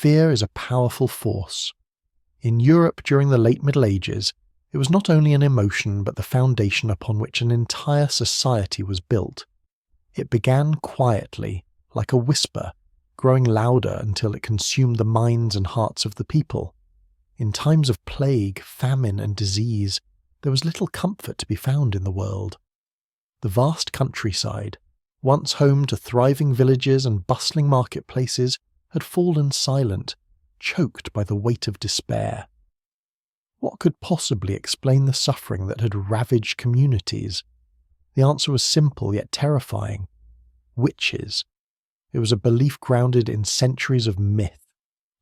fear is a powerful force. In Europe during the late Middle Ages, it was not only an emotion but the foundation upon which an entire society was built. It began quietly, like a whisper, growing louder until it consumed the minds and hearts of the people. In times of plague, famine, and disease, there was little comfort to be found in the world. The vast countryside, once home to thriving villages and bustling marketplaces, had fallen silent, choked by the weight of despair. What could possibly explain the suffering that had ravaged communities? The answer was simple yet terrifying. Witches. It was a belief grounded in centuries of myth,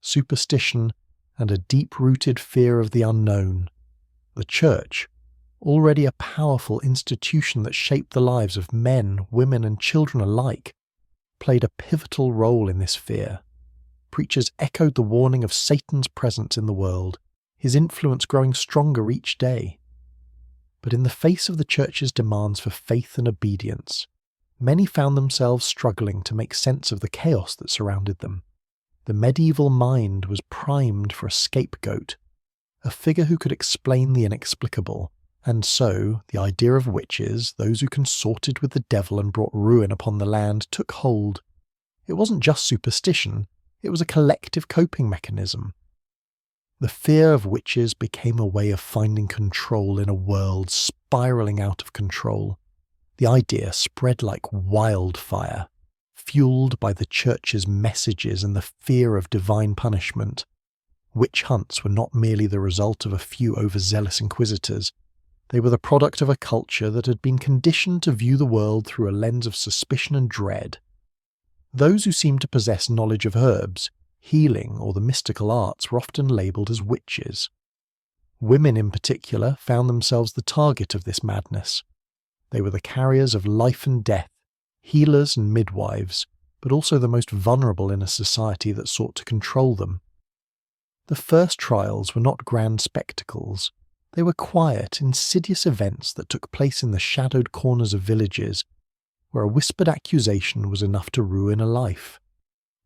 superstition, and a deep-rooted fear of the unknown. The Church, already a powerful institution that shaped the lives of men, women, and children alike, played a pivotal role in this fear. Preachers echoed the warning of Satan's presence in the world, his influence growing stronger each day. But in the face of the Church's demands for faith and obedience, many found themselves struggling to make sense of the chaos that surrounded them. The medieval mind was primed for a scapegoat, a figure who could explain the inexplicable, and so the idea of witches, those who consorted with the devil and brought ruin upon the land, took hold. It wasn't just superstition, it was a collective coping mechanism. The fear of witches became a way of finding control in a world spiralling out of control. The idea spread like wildfire, fueled by the Church's messages and the fear of divine punishment. Witch hunts were not merely the result of a few overzealous inquisitors. They were the product of a culture that had been conditioned to view the world through a lens of suspicion and dread. Those who seemed to possess knowledge of herbs, healing, or the mystical arts were often labelled as witches. Women in particular found themselves the target of this madness. They were the carriers of life and death, healers and midwives, but also the most vulnerable in a society that sought to control them. The first trials were not grand spectacles. They were quiet, insidious events that took place in the shadowed corners of villages, where a whispered accusation was enough to ruin a life.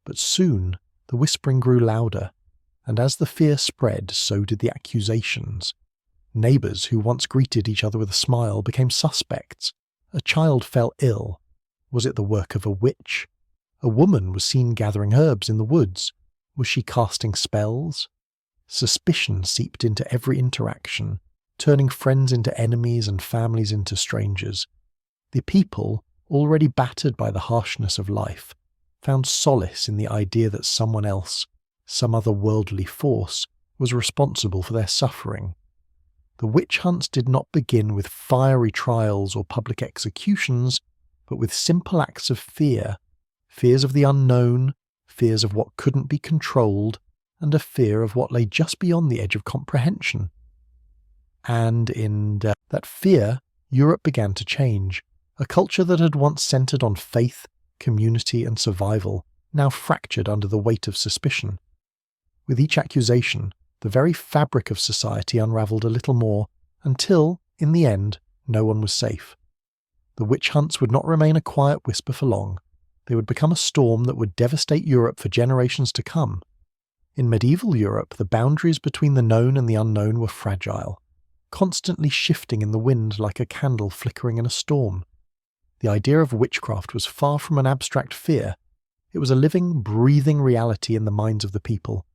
But soon, the whispering grew louder, and as the fear spread, so did the accusations. Neighbours who once greeted each other with a smile became suspects. A child fell ill. Was it the work of a witch? A woman was seen gathering herbs in the woods. Was she casting spells? Suspicion seeped into every interaction, turning friends into enemies and families into strangers. The people, already battered by the harshness of life, found solace in the idea that someone else, some other worldly force, was responsible for their suffering. The witch hunts did not begin with fiery trials or public executions, but with simple acts of fear, fears of the unknown, fears of what couldn't be controlled, and a fear of what lay just beyond the edge of comprehension. And in that fear, Europe began to change. A culture that had once centred on faith, community, and survival, now fractured under the weight of suspicion. With each accusation, the very fabric of society unravelled a little more, until, in the end, no one was safe. The witch hunts would not remain a quiet whisper for long. They would become a storm that would devastate Europe for generations to come. In medieval Europe, the boundaries between the known and the unknown were fragile, constantly shifting in the wind like a candle flickering in a storm. The idea of witchcraft was far from an abstract fear. It was a living, breathing reality in the minds of the people.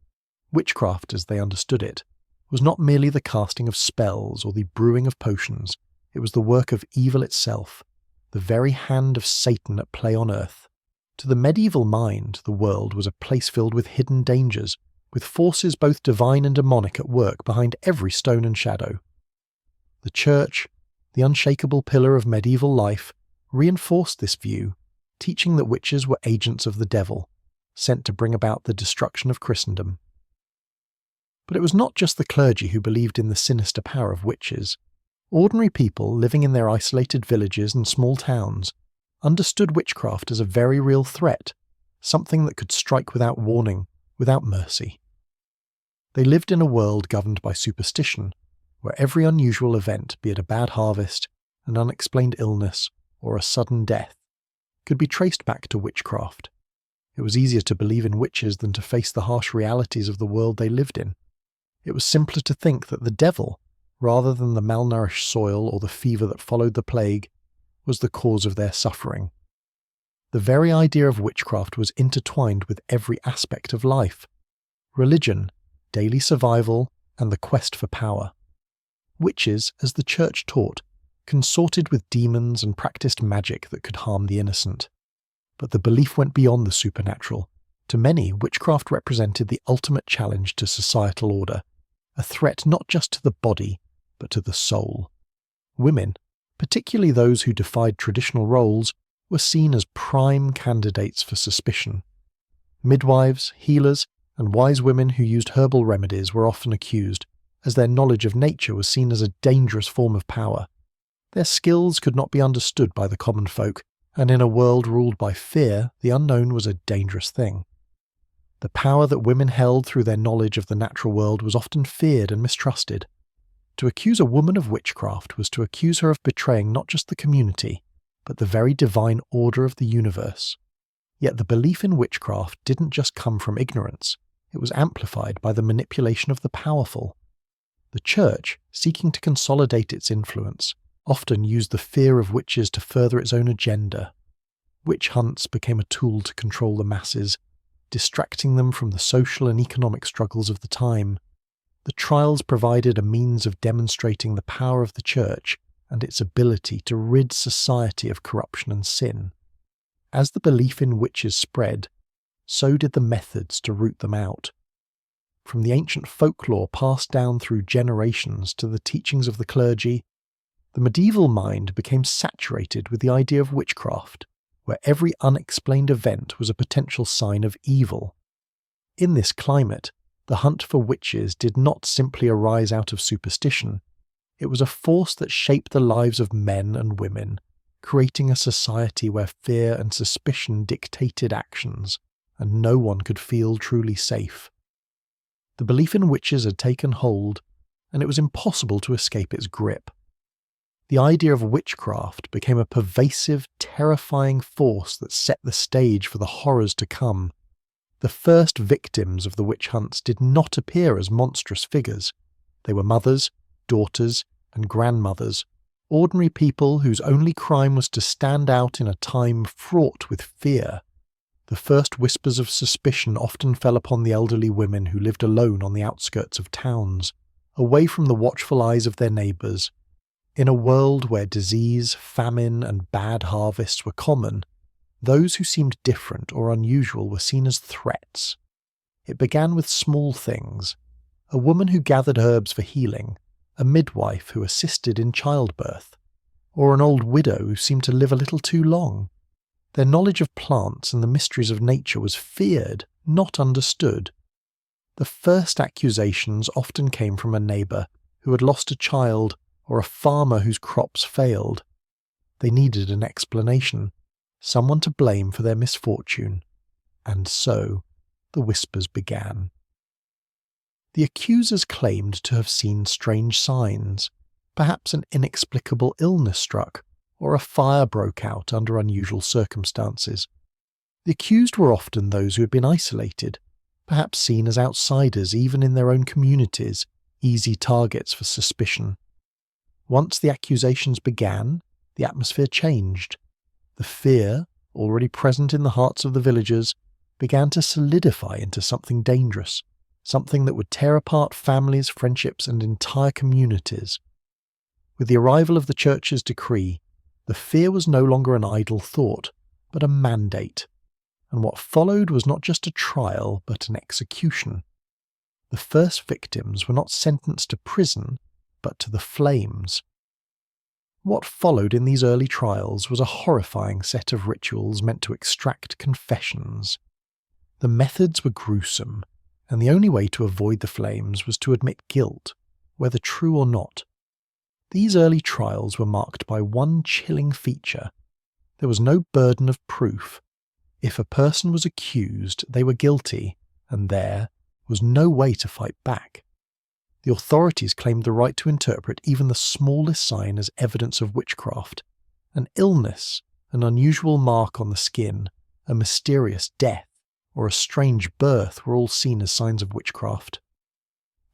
Witchcraft, as they understood it, was not merely the casting of spells or the brewing of potions. It was the work of evil itself, the very hand of Satan at play on earth. To the medieval mind, the world was a place filled with hidden dangers, with forces both divine and demonic at work behind every stone and shadow. The Church, the unshakable pillar of medieval life, reinforced this view, teaching that witches were agents of the devil, sent to bring about the destruction of Christendom. But it was not just the clergy who believed in the sinister power of witches. Ordinary people living in their isolated villages and small towns understood witchcraft as a very real threat, something that could strike without warning, without mercy. They lived in a world governed by superstition, where every unusual event, be it a bad harvest, an unexplained illness, or a sudden death, could be traced back to witchcraft. It was easier to believe in witches than to face the harsh realities of the world they lived in. It was simpler to think that the devil, rather than the malnourished soil or the fever that followed the plague, was the cause of their suffering. The very idea of witchcraft was intertwined with every aspect of life: religion, daily survival, and the quest for power. Witches, as the church taught, consorted with demons and practiced magic that could harm the innocent. But the belief went beyond the supernatural. To many, witchcraft represented the ultimate challenge to societal order, a threat not just to the body, but to the soul. Women, particularly those who defied traditional roles, were seen as prime candidates for suspicion. Midwives, healers, and wise women who used herbal remedies were often accused, as their knowledge of nature was seen as a dangerous form of power. Their skills could not be understood by the common folk, and in a world ruled by fear, the unknown was a dangerous thing. The power that women held through their knowledge of the natural world was often feared and mistrusted. To accuse a woman of witchcraft was to accuse her of betraying not just the community, but the very divine order of the universe. Yet the belief in witchcraft didn't just come from ignorance, it was amplified by the manipulation of the powerful. The church, seeking to consolidate its influence, often used the fear of witches to further its own agenda. Witch hunts became a tool to control the masses, distracting them from the social and economic struggles of the time. The trials provided a means of demonstrating the power of the church and its ability to rid society of corruption and sin. As the belief in witches spread, so did the methods to root them out. From the ancient folklore passed down through generations to the teachings of the clergy, the medieval mind became saturated with the idea of witchcraft, where every unexplained event was a potential sign of evil. In this climate, the hunt for witches did not simply arise out of superstition. It was a force that shaped the lives of men and women, creating a society where fear and suspicion dictated actions, and no one could feel truly safe. The belief in witches had taken hold, and it was impossible to escape its grip. The idea of witchcraft became a pervasive, terrifying force that set the stage for the horrors to come. The first victims of the witch hunts did not appear as monstrous figures. They were mothers, daughters, and grandmothers, ordinary people whose only crime was to stand out in a time fraught with fear. The first whispers of suspicion often fell upon the elderly women who lived alone on the outskirts of towns, away from the watchful eyes of their neighbours. In a world where disease, famine, and bad harvests were common, those who seemed different or unusual were seen as threats. It began with small things: a woman who gathered herbs for healing, a midwife who assisted in childbirth, or an old widow who seemed to live a little too long. Their knowledge of plants and the mysteries of nature was feared, not understood. The first accusations often came from a neighbour who had lost a child, or a farmer whose crops failed. They needed an explanation, someone to blame for their misfortune, and so the whispers began. The accusers claimed to have seen strange signs, perhaps an inexplicable illness struck, or a fire broke out under unusual circumstances. The accused were often those who had been isolated, perhaps seen as outsiders even in their own communities, easy targets for suspicion. Once the accusations began, the atmosphere changed. The fear, already present in the hearts of the villagers, began to solidify into something dangerous, something that would tear apart families, friendships, and entire communities. With the arrival of the church's decree, the fear was no longer an idle thought, but a mandate, and what followed was not just a trial, but an execution. The first victims were not sentenced to prison, but to the flames. What followed in these early trials was a horrifying set of rituals meant to extract confessions. The methods were gruesome, and the only way to avoid the flames was to admit guilt, whether true or not. These early trials were marked by one chilling feature. There was no burden of proof. If a person was accused, they were guilty, and there was no way to fight back. The authorities claimed the right to interpret even the smallest sign as evidence of witchcraft. An illness, an unusual mark on the skin, a mysterious death, or a strange birth were all seen as signs of witchcraft.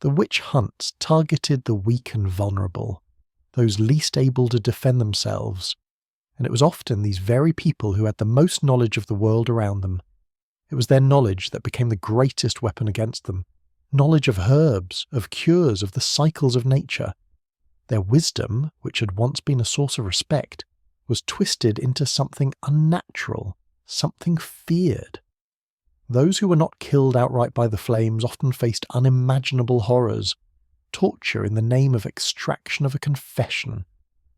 The witch hunts targeted the weak and vulnerable, those least able to defend themselves, and it was often these very people who had the most knowledge of the world around them. It was their knowledge that became the greatest weapon against them. Knowledge of herbs, of cures, of the cycles of nature. Their wisdom, which had once been a source of respect, was twisted into something unnatural, something feared. Those who were not killed outright by the flames often faced unimaginable horrors, torture in the name of extraction of a confession,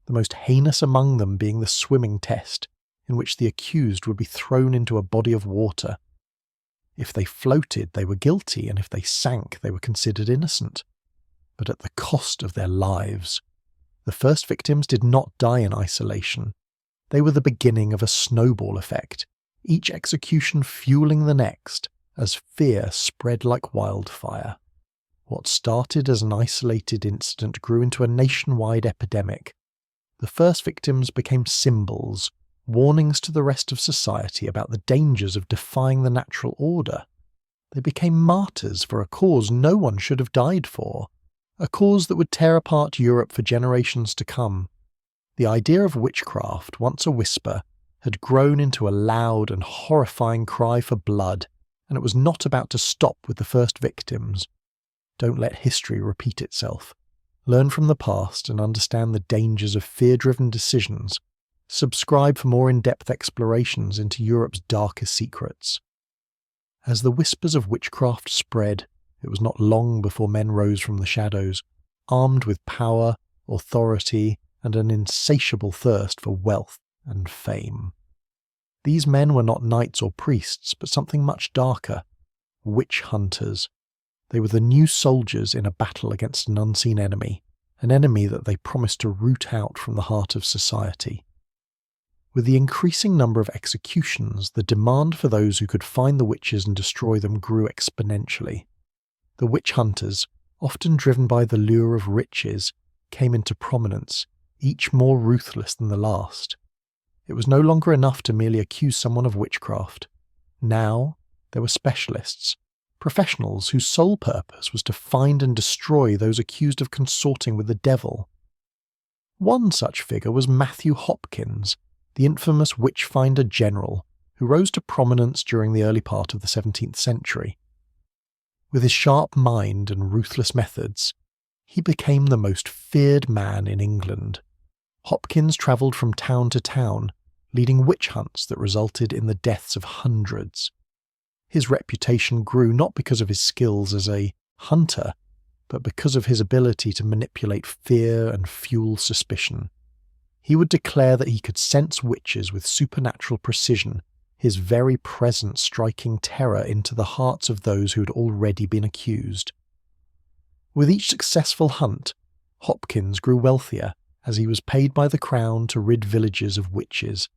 the most heinous among them being the swimming test, in which the accused would be thrown into a body of water. If they floated, they were guilty, and if they sank, they were considered innocent, but at the cost of their lives. The first victims did not die in isolation. They were the beginning of a snowball effect, each execution fueling the next, as fear spread like wildfire. What started as an isolated incident grew into a nationwide epidemic. The first victims became symbols, warnings to the rest of society about the dangers of defying the natural order. They became martyrs for a cause no one should have died for, a cause that would tear apart Europe for generations to come. The idea of witchcraft, once a whisper, had grown into a loud and horrifying cry for blood, and it was not about to stop with the first victims. Don't let history repeat itself. Learn from the past and understand the dangers of fear-driven decisions. Subscribe for more in-depth explorations into Europe's darkest secrets. As the whispers of witchcraft spread, it was not long before men rose from the shadows, armed with power, authority, and an insatiable thirst for wealth and fame. These men were not knights or priests, but something much darker, witch hunters. They were the new soldiers in a battle against an unseen enemy, an enemy that they promised to root out from the heart of society. With the increasing number of executions, the demand for those who could find the witches and destroy them grew exponentially. The witch hunters, often driven by the lure of riches, came into prominence, each more ruthless than the last. It was no longer enough to merely accuse someone of witchcraft. Now, there were specialists, professionals whose sole purpose was to find and destroy those accused of consorting with the devil. One such figure was Matthew Hopkins, the infamous witch-finder general, who rose to prominence during the early part of the 17th century. With his sharp mind and ruthless methods, he became the most feared man in England. Hopkins travelled from town to town, leading witch hunts that resulted in the deaths of hundreds. His reputation grew not because of his skills as a hunter, but because of his ability to manipulate fear and fuel suspicion. He would declare that he could sense witches with supernatural precision, his very presence striking terror into the hearts of those who had already been accused. With each successful hunt, Hopkins grew wealthier, as he was paid by the crown to rid villages of witches.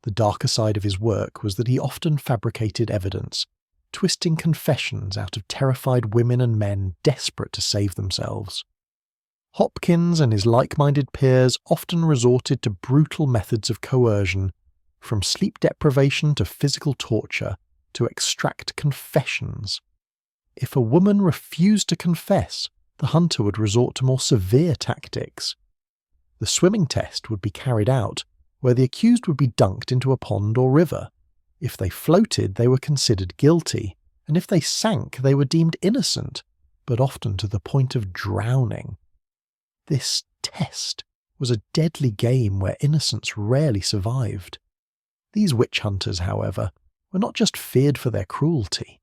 The darker side of his work was that he often fabricated evidence, twisting confessions out of terrified women and men desperate to save themselves. Hopkins and his like-minded peers often resorted to brutal methods of coercion, from sleep deprivation to physical torture, to extract confessions. If a woman refused to confess, the hunter would resort to more severe tactics. The swimming test would be carried out, where the accused would be dunked into a pond or river. If they floated, they were considered guilty, and if they sank, they were deemed innocent, but often to the point of drowning. This test was a deadly game where innocence rarely survived. These witch hunters, however, were not just feared for their cruelty.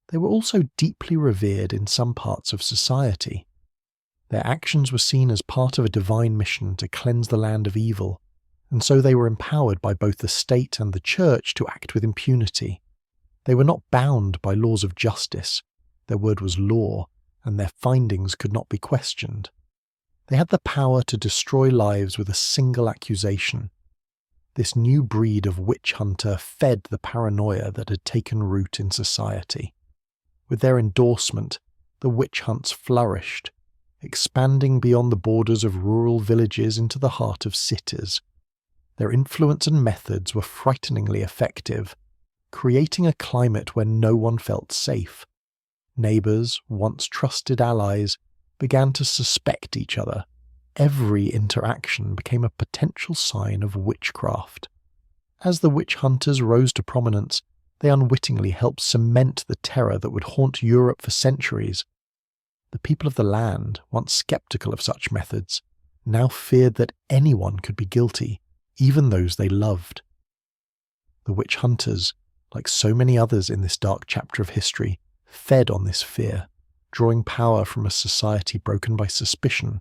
They were also deeply revered in some parts of society. Their actions were seen as part of a divine mission to cleanse the land of evil, and so they were empowered by both the state and the church to act with impunity. They were not bound by laws of justice. Their word was law, and their findings could not be questioned. They had the power to destroy lives with a single accusation. This new breed of witch hunter fed the paranoia that had taken root in society. With their endorsement, the witch hunts flourished, expanding beyond the borders of rural villages into the heart of cities. Their influence and methods were frighteningly effective. creating a climate where no one felt safe. Neighbours, once trusted allies, began to suspect each other. Every interaction became a potential sign of witchcraft. As the witch hunters rose to prominence, they unwittingly helped cement the terror that would haunt Europe for centuries. The people of the land, once skeptical of such methods, now feared that anyone could be guilty, even those they loved. The witch hunters, like so many others in this dark chapter of history, fed on this fear, drawing power from a society broken by suspicion.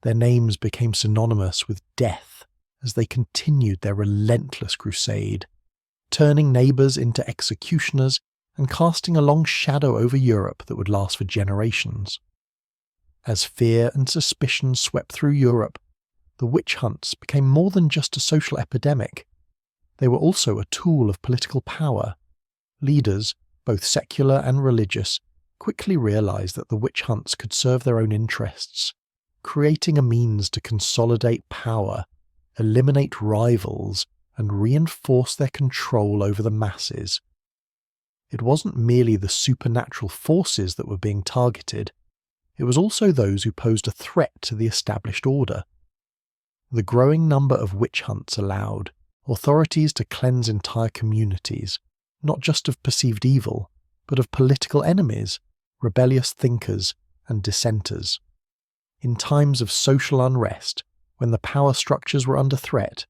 Their names became synonymous with death as they continued their relentless crusade, turning neighbours into executioners and casting a long shadow over Europe that would last for generations. As fear and suspicion swept through Europe, the witch hunts became more than just a social epidemic. They were also a tool of political power. Leaders, both secular and religious, quickly realised that the witch hunts could serve their own interests, creating a means to consolidate power, eliminate rivals, and reinforce their control over the masses. It wasn't merely the supernatural forces that were being targeted, it was also those who posed a threat to the established order. The growing number of witch hunts allowed authorities to cleanse entire communities, not just of perceived evil, but of political enemies, rebellious thinkers, and dissenters. In times of social unrest, when the power structures were under threat,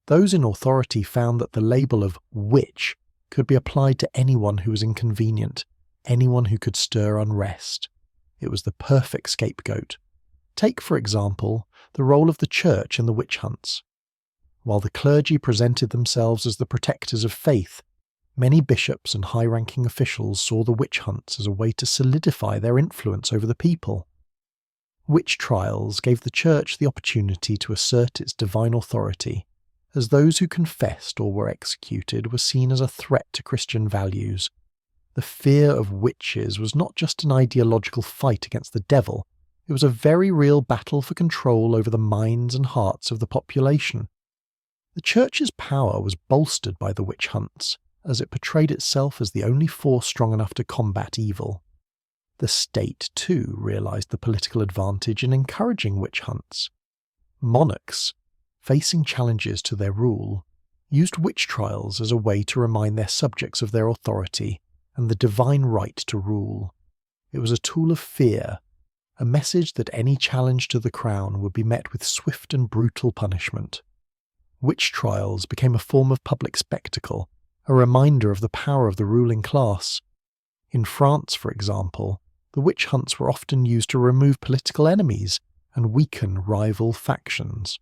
those in authority found that the label of witch could be applied to anyone who was inconvenient, anyone who could stir unrest. It was the perfect scapegoat. Take, for example, the role of the church in the witch hunts. While the clergy presented themselves as the protectors of faith, many bishops and high-ranking officials saw the witch hunts as a way to solidify their influence over the people. Witch trials gave the church the opportunity to assert its divine authority, as those who confessed or were executed were seen as a threat to Christian values. The fear of witches was not just an ideological fight against the devil, it was a very real battle for control over the minds and hearts of the population. The church's power was bolstered by the witch hunts, as it portrayed itself as the only force strong enough to combat evil. The state, too, realised the political advantage in encouraging witch hunts. Monarchs, facing challenges to their rule, used witch trials as a way to remind their subjects of their authority and the divine right to rule. It was a tool of fear, a message that any challenge to the crown would be met with swift and brutal punishment. Witch trials became a form of public spectacle, a reminder of the power of the ruling class. In France, for example, the witch hunts were often used to remove political enemies and weaken rival factions.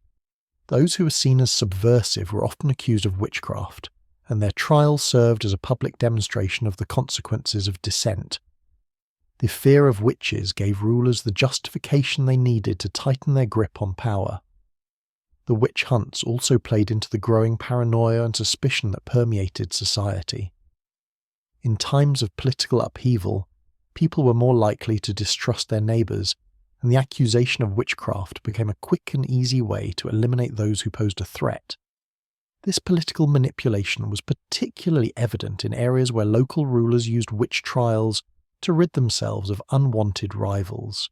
Those who were seen as subversive were often accused of witchcraft, and their trials served as a public demonstration of the consequences of dissent. The fear of witches gave rulers the justification they needed to tighten their grip on power. The witch hunts also played into the growing paranoia and suspicion that permeated society. In times of political upheaval, people were more likely to distrust their neighbours, and the accusation of witchcraft became a quick and easy way to eliminate those who posed a threat. This political manipulation was particularly evident in areas where local rulers used witch trials to rid themselves of unwanted rivals.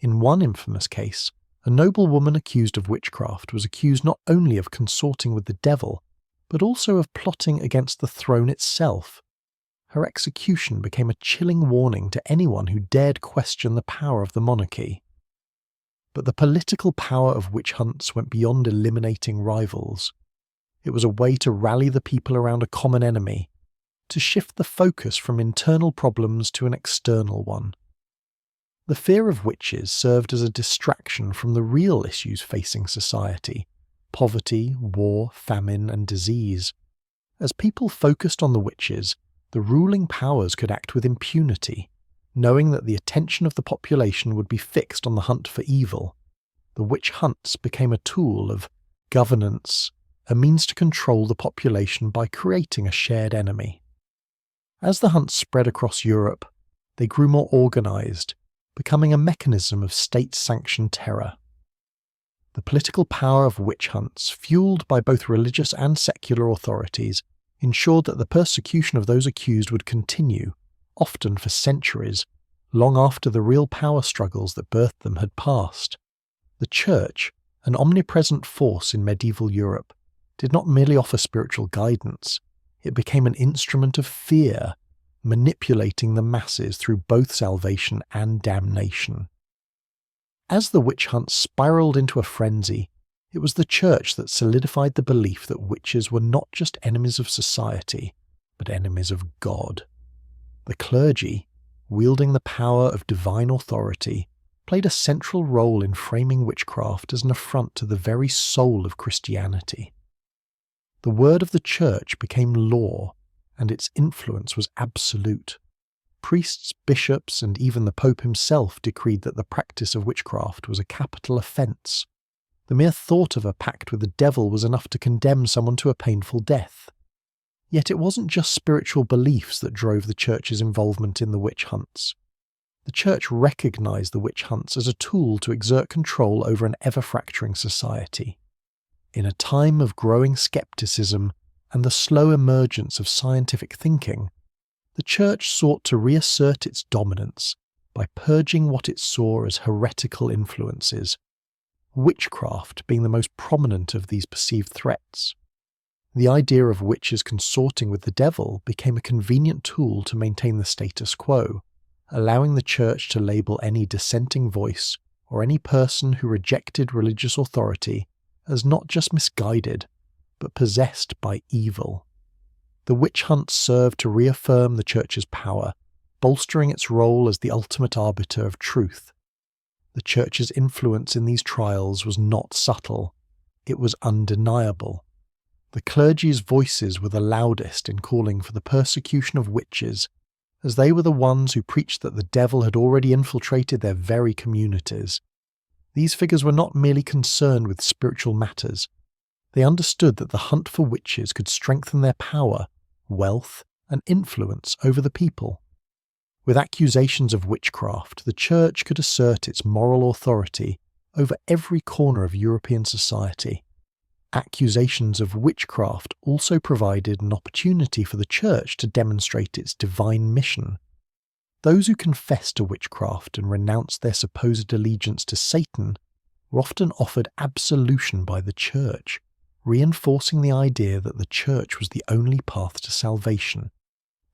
In one infamous case, a noble woman accused of witchcraft was accused not only of consorting with the devil, but also of plotting against the throne itself. Her execution became a chilling warning to anyone who dared question the power of the monarchy. But the political power of witch hunts went beyond eliminating rivals. It was a way to rally the people around a common enemy, to shift the focus from internal problems to an external one. The fear of witches served as a distraction from the real issues facing society: poverty, war, famine, and disease. As people focused on the witches, the ruling powers could act with impunity, knowing that the attention of the population would be fixed on the hunt for evil. The witch hunts became a tool of governance, a means to control the population by creating a shared enemy. As the hunts spread across Europe, they grew more organised, becoming a mechanism of state-sanctioned terror. The political power of witch hunts, fueled by both religious and secular authorities, ensured that the persecution of those accused would continue, often for centuries, long after the real power struggles that birthed them had passed. The Church, an omnipresent force in medieval Europe, did not merely offer spiritual guidance, it became an instrument of fear, manipulating the masses through both salvation and damnation. As the witch hunt spiraled into a frenzy, it was the Church that solidified the belief that witches were not just enemies of society, but enemies of God. The clergy, wielding the power of divine authority, played a central role in framing witchcraft as an affront to the very soul of Christianity. The word of the Church became law, and its influence was absolute. Priests, bishops, and even the Pope himself decreed that the practice of witchcraft was a capital offence. The mere thought of a pact with the devil was enough to condemn someone to a painful death. Yet it wasn't just spiritual beliefs that drove the Church's involvement in the witch hunts. The Church recognised the witch hunts as a tool to exert control over an ever-fracturing society. In a time of growing scepticism and the slow emergence of scientific thinking, the Church sought to reassert its dominance by purging what it saw as heretical influences, witchcraft being the most prominent of these perceived threats. The idea of witches consorting with the devil became a convenient tool to maintain the status quo, allowing the Church to label any dissenting voice or any person who rejected religious authority as not just misguided, but possessed by evil. The witch hunt served to reaffirm the Church's power, bolstering its role as the ultimate arbiter of truth. The Church's influence in these trials was not subtle, it was undeniable. The clergy's voices were the loudest in calling for the persecution of witches, as they were the ones who preached that the devil had already infiltrated their very communities. These figures were not merely concerned with spiritual matters. They understood that the hunt for witches could strengthen their power, wealth, and influence over the people. With accusations of witchcraft, the Church could assert its moral authority over every corner of European society. Accusations of witchcraft also provided an opportunity for the Church to demonstrate its divine mission. Those who confessed to witchcraft and renounced their supposed allegiance to Satan were often offered absolution by the Church, reinforcing the idea that the Church was the only path to salvation.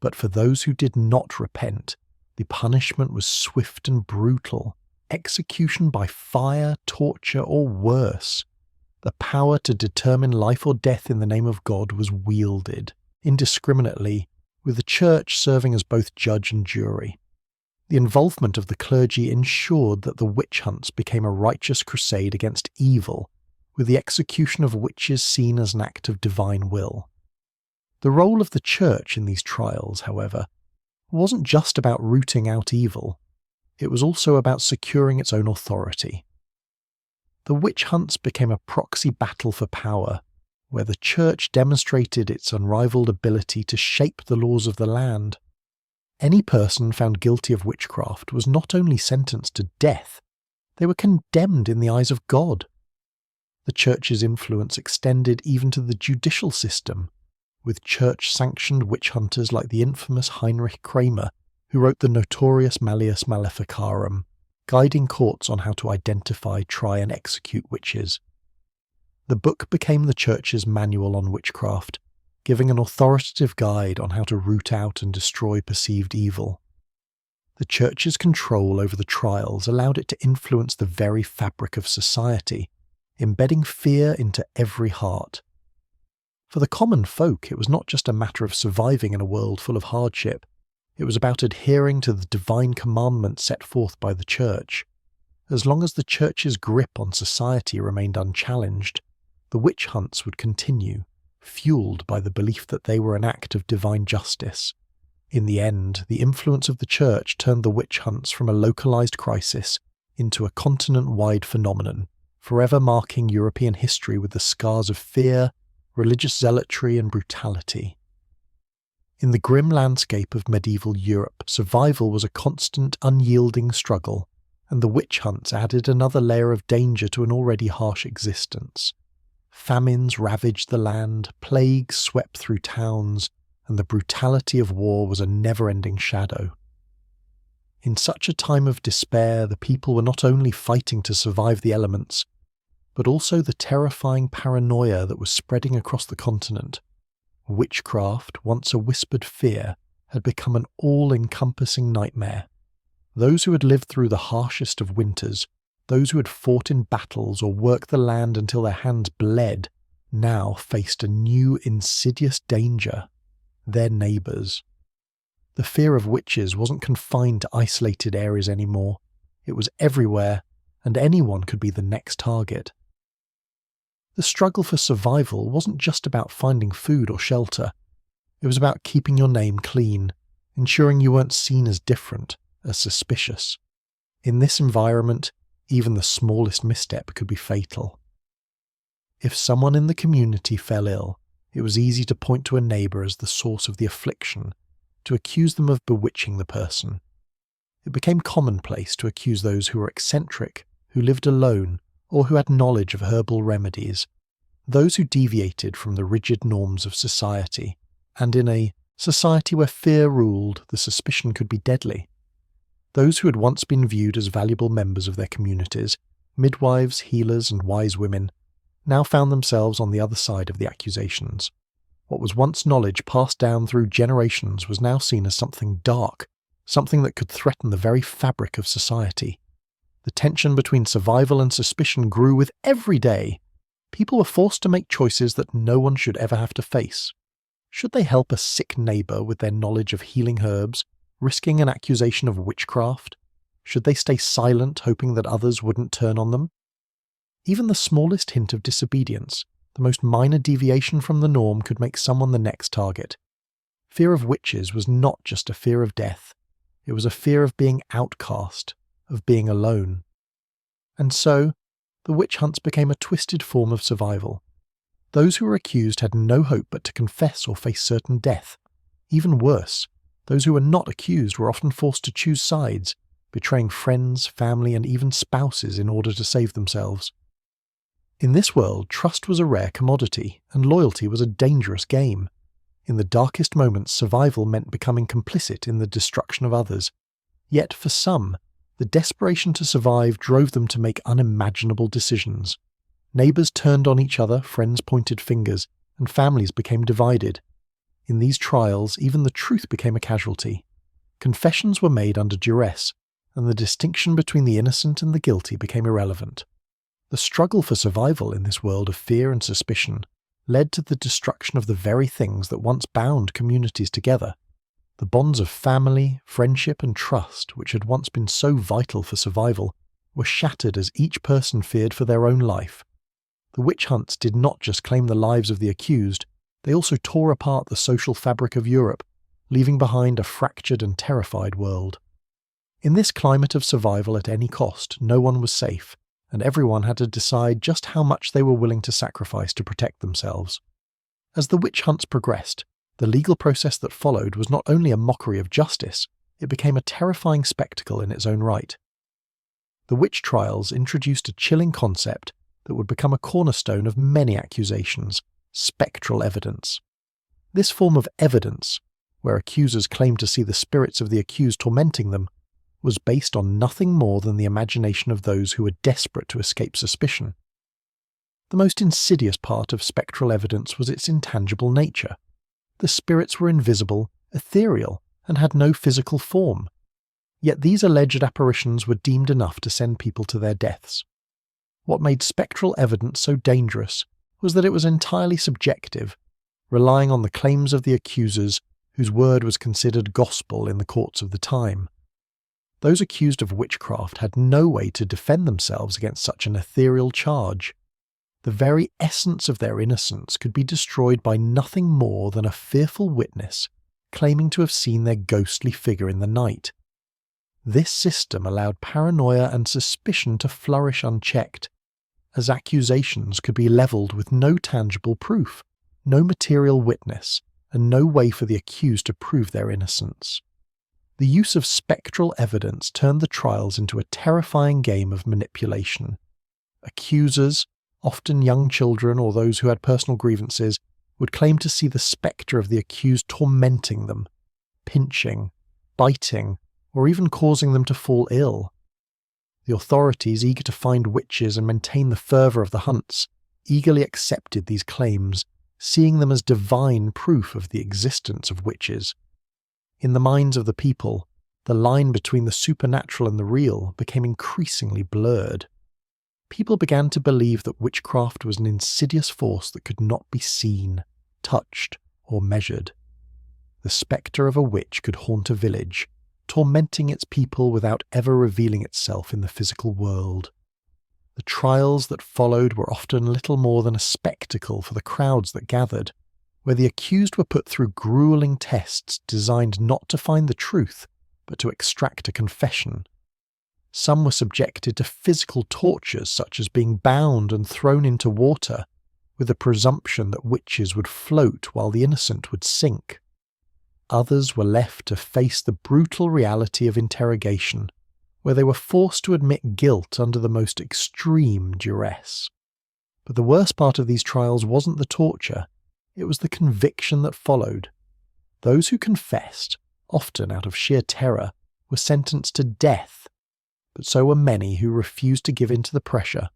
But for those who did not repent, the punishment was swift and brutal, execution by fire, torture, or worse. The power to determine life or death in the name of God was wielded indiscriminately, with the Church serving as both judge and jury. The involvement of the clergy ensured that the witch hunts became a righteous crusade against evil, with the execution of witches seen as an act of divine will. The role of the Church in these trials, however, wasn't just about rooting out evil, it was also about securing its own authority. The witch hunts became a proxy battle for power, where the Church demonstrated its unrivaled ability to shape the laws of the land. Any person found guilty of witchcraft was not only sentenced to death, they were condemned in the eyes of God. The Church's influence extended even to the judicial system, with Church-sanctioned witch hunters like the infamous Heinrich Kramer, who wrote the notorious Malleus Maleficarum, guiding courts on how to identify, try and execute witches. The book became the Church's manual on witchcraft, giving an authoritative guide on how to root out and destroy perceived evil. The Church's control over the trials allowed it to influence the very fabric of society, embedding fear into every heart. For the common folk, it was not just a matter of surviving in a world full of hardship. It was about adhering to the divine commandments set forth by the Church. As long as the Church's grip on society remained unchallenged, the witch hunts would continue, fueled by the belief that they were an act of divine justice. In the end, the influence of the Church turned the witch hunts from a localized crisis into a continent-wide phenomenon, forever marking European history with the scars of fear, religious zealotry, and brutality. In the grim landscape of medieval Europe, survival was a constant, unyielding struggle, and the witch hunts added another layer of danger to an already harsh existence. Famines ravaged the land, plagues swept through towns, and the brutality of war was a never-ending shadow. In such a time of despair, the people were not only fighting to survive the elements, but also the terrifying paranoia that was spreading across the continent. Witchcraft, once a whispered fear, had become an all-encompassing nightmare. Those who had lived through the harshest of winters, those who had fought in battles or worked the land until their hands bled, now faced a new insidious danger: their neighbours. The fear of witches wasn't confined to isolated areas anymore. It was everywhere, and anyone could be the next target. The struggle for survival wasn't just about finding food or shelter. It was about keeping your name clean, ensuring you weren't seen as different, as suspicious. In this environment, even the smallest misstep could be fatal. If someone in the community fell ill, it was easy to point to a neighbour as the source of the affliction, to accuse them of bewitching the person. It became commonplace to accuse those who were eccentric, who lived alone, or who had knowledge of herbal remedies, those who deviated from the rigid norms of society, and in a society where fear ruled, the suspicion could be deadly. Those who had once been viewed as valuable members of their communities, midwives, healers, and wise women, now found themselves on the other side of the accusations. What was once knowledge passed down through generations was now seen as something dark, something that could threaten the very fabric of society. The tension between survival and suspicion grew with every day. People were forced to make choices that no one should ever have to face. Should they help a sick neighbour with their knowledge of healing herbs, risking an accusation of witchcraft? Should they stay silent, hoping that others wouldn't turn on them? Even the smallest hint of disobedience, the most minor deviation from the norm, could make someone the next target. Fear of witches was not just a fear of death. It was a fear of being outcast, of being alone. And so, the witch hunts became a twisted form of survival. Those who were accused had no hope but to confess or face certain death. Even worse, those who were not accused were often forced to choose sides, betraying friends, family, and even spouses in order to save themselves. In this world, trust was a rare commodity, and loyalty was a dangerous game. In the darkest moments, survival meant becoming complicit in the destruction of others. Yet for some, the desperation to survive drove them to make unimaginable decisions. Neighbours turned on each other, friends pointed fingers, and families became divided. In these trials, even the truth became a casualty. Confessions were made under duress, and the distinction between the innocent and the guilty became irrelevant. The struggle for survival in this world of fear and suspicion led to the destruction of the very things that once bound communities together. The bonds of family, friendship, and trust, which had once been so vital for survival, were shattered as each person feared for their own life. The witch hunts did not just claim the lives of the accused, they also tore apart the social fabric of Europe, leaving behind a fractured and terrified world. In this climate of survival at any cost, no one was safe, and everyone had to decide just how much they were willing to sacrifice to protect themselves. As the witch hunts progressed, the legal process that followed was not only a mockery of justice, it became a terrifying spectacle in its own right. The witch trials introduced a chilling concept that would become a cornerstone of many accusations: spectral evidence. This form of evidence, where accusers claimed to see the spirits of the accused tormenting them, was based on nothing more than the imagination of those who were desperate to escape suspicion. The most insidious part of spectral evidence was its intangible nature. The spirits were invisible, ethereal, and had no physical form. Yet these alleged apparitions were deemed enough to send people to their deaths. What made spectral evidence so dangerous was that it was entirely subjective, relying on the claims of the accusers, whose word was considered gospel in the courts of the time. Those accused of witchcraft had no way to defend themselves against such an ethereal charge. The very essence of their innocence could be destroyed by nothing more than a fearful witness claiming to have seen their ghostly figure in the night. This system allowed paranoia and suspicion to flourish unchecked, as accusations could be levelled with no tangible proof, no material witness, and no way for the accused to prove their innocence. The use of spectral evidence turned the trials into a terrifying game of manipulation. Accusers, Often young children or those who had personal grievances would claim to see the spectre of the accused tormenting them, pinching, biting, or even causing them to fall ill. The authorities, eager to find witches and maintain the fervour of the hunts, eagerly accepted these claims, seeing them as divine proof of the existence of witches. In the minds of the people, the line between the supernatural and the real became increasingly blurred. People began to believe that witchcraft was an insidious force that could not be seen, touched, or measured. The spectre of a witch could haunt a village, tormenting its people without ever revealing itself in the physical world. The trials that followed were often little more than a spectacle for the crowds that gathered, where the accused were put through grueling tests designed not to find the truth, but to extract a confession. Some were subjected to physical tortures such as being bound and thrown into water, with the presumption that witches would float while the innocent would sink. Others were left to face the brutal reality of interrogation, where they were forced to admit guilt under the most extreme duress. But the worst part of these trials wasn't the torture, it was the conviction that followed. Those who confessed, often out of sheer terror, were sentenced to death, but so were many who refused to give in to the pressure.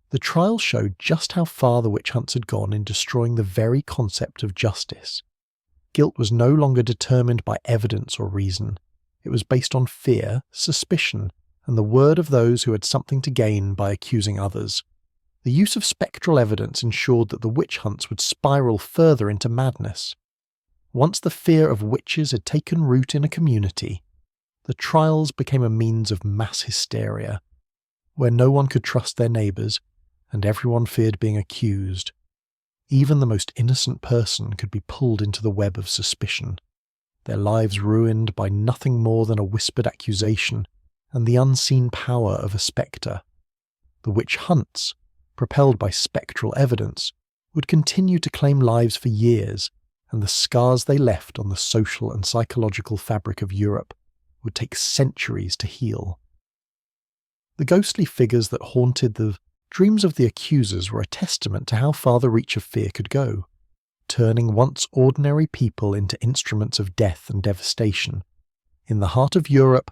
The trial showed just how far the witch hunts had gone in destroying the very concept of justice. Guilt was no longer determined by evidence or reason. It was based on fear, suspicion, and the word of those who had something to gain by accusing others. The use of spectral evidence ensured that the witch hunts would spiral further into madness. Once the fear of witches had taken root in a community, the trials became a means of mass hysteria, where no one could trust their neighbours, and everyone feared being accused. Even the most innocent person could be pulled into the web of suspicion, their lives ruined by nothing more than a whispered accusation and the unseen power of a spectre. The witch hunts, propelled by spectral evidence, would continue to claim lives for years, and the scars they left on the social and psychological fabric of Europe would take centuries to heal. The ghostly figures that haunted the dreams of the accusers were a testament to how far the reach of fear could go, turning once ordinary people into instruments of death and devastation. In the heart of Europe,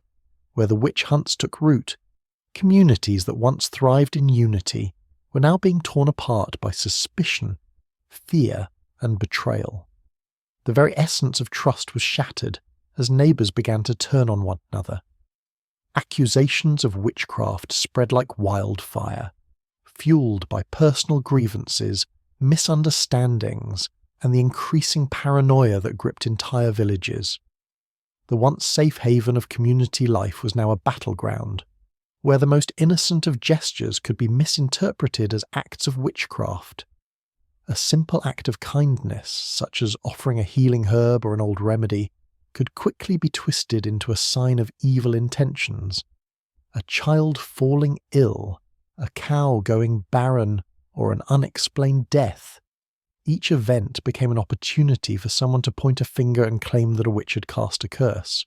where the witch hunts took root, communities that once thrived in unity were now being torn apart by suspicion, fear, and betrayal. The very essence of trust was shattered as neighbours began to turn on one another. Accusations of witchcraft spread like wildfire, fueled by personal grievances, misunderstandings, and the increasing paranoia that gripped entire villages. The once safe haven of community life was now a battleground, where the most innocent of gestures could be misinterpreted as acts of witchcraft. A simple act of kindness, such as offering a healing herb or an old remedy, could quickly be twisted into a sign of evil intentions. A child falling ill, a cow going barren, or an unexplained death. Each event became an opportunity for someone to point a finger and claim that a witch had cast a curse.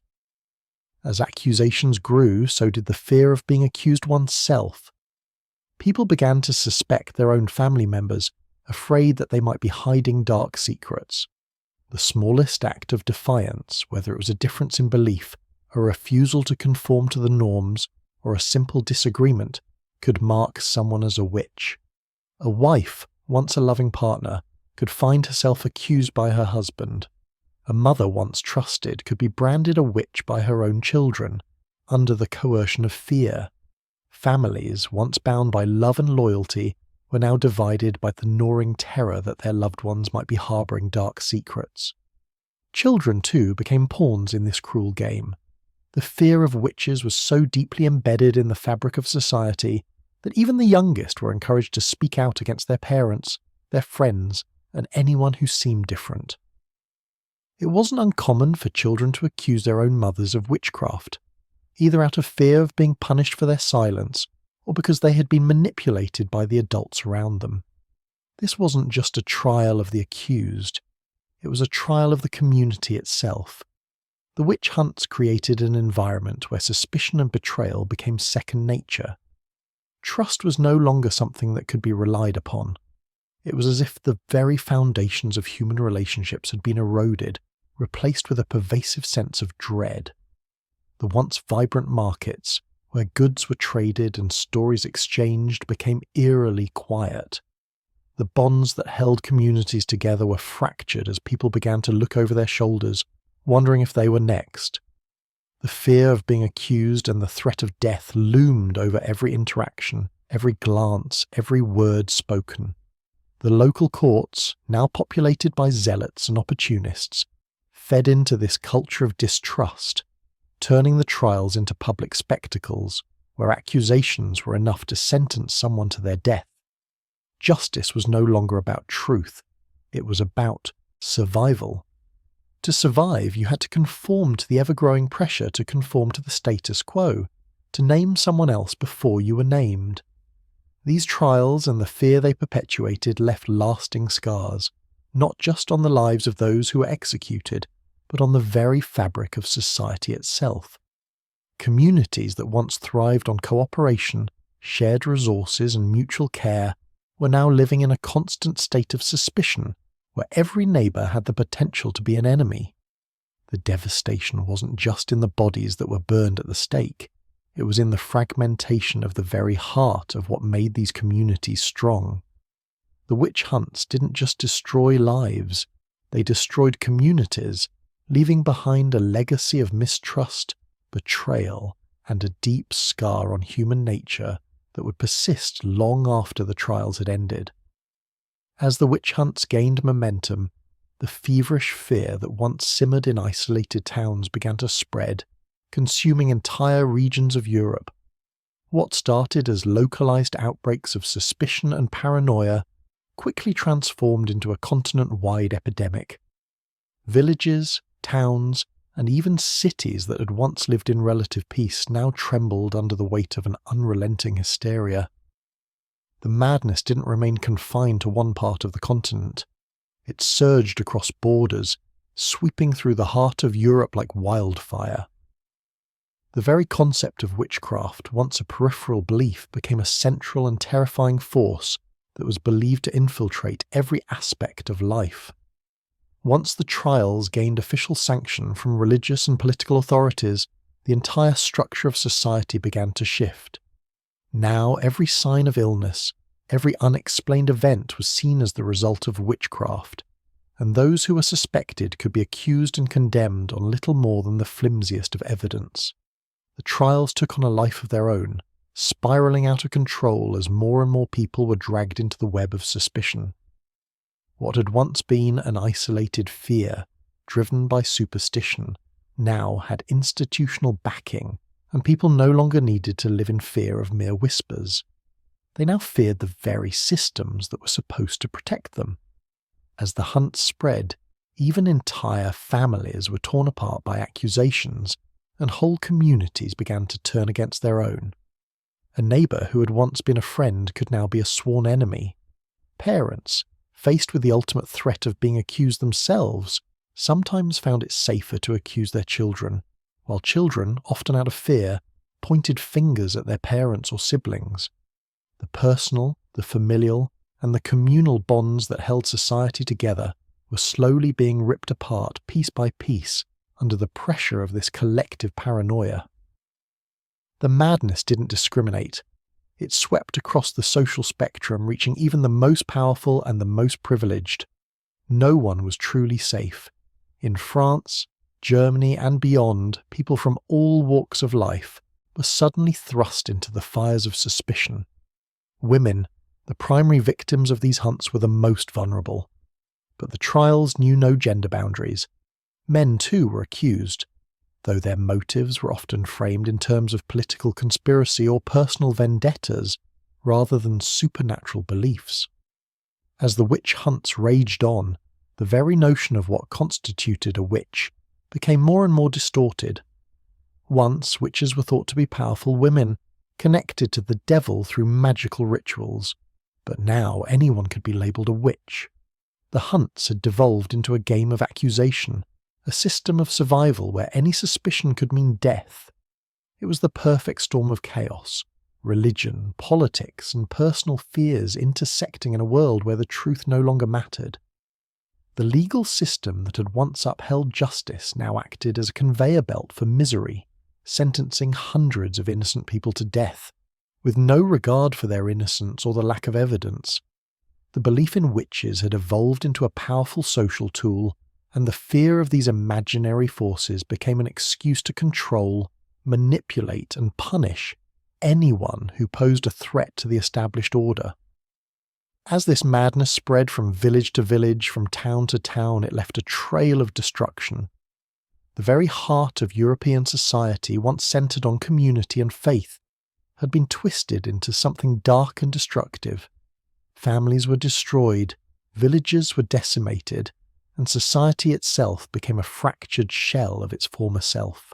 As accusations grew, so did the fear of being accused oneself. People began to suspect their own family members, afraid that they might be hiding dark secrets. The smallest act of defiance, whether it was a difference in belief, a refusal to conform to the norms, or a simple disagreement, could mark someone as a witch. A wife, once a loving partner, could find herself accused by her husband. A mother once trusted could be branded a witch by her own children, under the coercion of fear. Families, once bound by love and loyalty, were now divided by the gnawing terror that their loved ones might be harbouring dark secrets. Children, too, became pawns in this cruel game. The fear of witches was so deeply embedded in the fabric of society that even the youngest were encouraged to speak out against their parents, their friends, and anyone who seemed different. It wasn't uncommon for children to accuse their own mothers of witchcraft, either out of fear of being punished for their silence or because they had been manipulated by the adults around them. This wasn't just a trial of the accused, it was a trial of the community itself. The witch hunts created an environment where suspicion and betrayal became second nature. Trust was no longer something that could be relied upon. It was as if the very foundations of human relationships had been eroded, replaced with a pervasive sense of dread. The once vibrant markets, where goods were traded and stories exchanged, became eerily quiet. The bonds that held communities together were fractured as people began to look over their shoulders, wondering if they were next. The fear of being accused and the threat of death loomed over every interaction, every glance, every word spoken. The local courts, now populated by zealots and opportunists, fed into this culture of distrust, turning the trials into public spectacles where accusations were enough to sentence someone to their death. Justice was no longer about truth, it was about survival. To survive, you had to conform to the ever-growing pressure to conform to the status quo, to name someone else before you were named. These trials and the fear they perpetuated left lasting scars, not just on the lives of those who were executed, but on the very fabric of society itself. Communities that once thrived on cooperation, shared resources and mutual care were now living in a constant state of suspicion, where every neighbour had the potential to be an enemy. The devastation wasn't just in the bodies that were burned at the stake, it was in the fragmentation of the very heart of what made these communities strong. The witch hunts didn't just destroy lives, they destroyed communities, leaving behind a legacy of mistrust, betrayal, and a deep scar on human nature that would persist long after the trials had ended. As the witch hunts gained momentum, the feverish fear that once simmered in isolated towns began to spread, consuming entire regions of Europe. What started as localized outbreaks of suspicion and paranoia quickly transformed into a continent-wide epidemic. Villages, towns, and even cities that had once lived in relative peace now trembled under the weight of an unrelenting hysteria. The madness didn't remain confined to one part of the continent. It surged across borders, sweeping through the heart of Europe like wildfire. The very concept of witchcraft, once a peripheral belief, became a central and terrifying force that was believed to infiltrate every aspect of life. Once the trials gained official sanction from religious and political authorities, the entire structure of society began to shift. Now every sign of illness, every unexplained event was seen as the result of witchcraft, and those who were suspected could be accused and condemned on little more than the flimsiest of evidence. The trials took on a life of their own, spiralling out of control as more and more people were dragged into the web of suspicion. What had once been an isolated fear, driven by superstition, now had institutional backing, and people no longer needed to live in fear of mere whispers. They now feared the very systems that were supposed to protect them. As the hunt spread, even entire families were torn apart by accusations, and whole communities began to turn against their own. A neighbour who had once been a friend could now be a sworn enemy. Parents, faced with the ultimate threat of being accused themselves, sometimes found it safer to accuse their children, while children, often out of fear, pointed fingers at their parents or siblings. The personal, the familial, and the communal bonds that held society together were slowly being ripped apart piece by piece under the pressure of this collective paranoia. The madness didn't discriminate. It swept across the social spectrum, reaching even the most powerful and the most privileged. No one was truly safe. In France, Germany, and beyond, people from all walks of life were suddenly thrust into the fires of suspicion. Women, the primary victims of these hunts, were the most vulnerable. But the trials knew no gender boundaries. Men too were accused, though their motives were often framed in terms of political conspiracy or personal vendettas rather than supernatural beliefs. As the witch hunts raged on, the very notion of what constituted a witch became more and more distorted. Once, witches were thought to be powerful women, connected to the devil through magical rituals, but now anyone could be labelled a witch. The hunts had devolved into a game of accusation, a system of survival where any suspicion could mean death. It was the perfect storm of chaos, religion, politics, and personal fears intersecting in a world where the truth no longer mattered. The legal system that had once upheld justice now acted as a conveyor belt for misery, sentencing hundreds of innocent people to death, with no regard for their innocence or the lack of evidence. The belief in witches had evolved into a powerful social tool, and the fear of these imaginary forces became an excuse to control, manipulate, and punish anyone who posed a threat to the established order. As this madness spread from village to village, from town to town, it left a trail of destruction. The very heart of European society, once centered on community and faith, had been twisted into something dark and destructive. Families were destroyed, villages were decimated, and society itself became a fractured shell of its former self.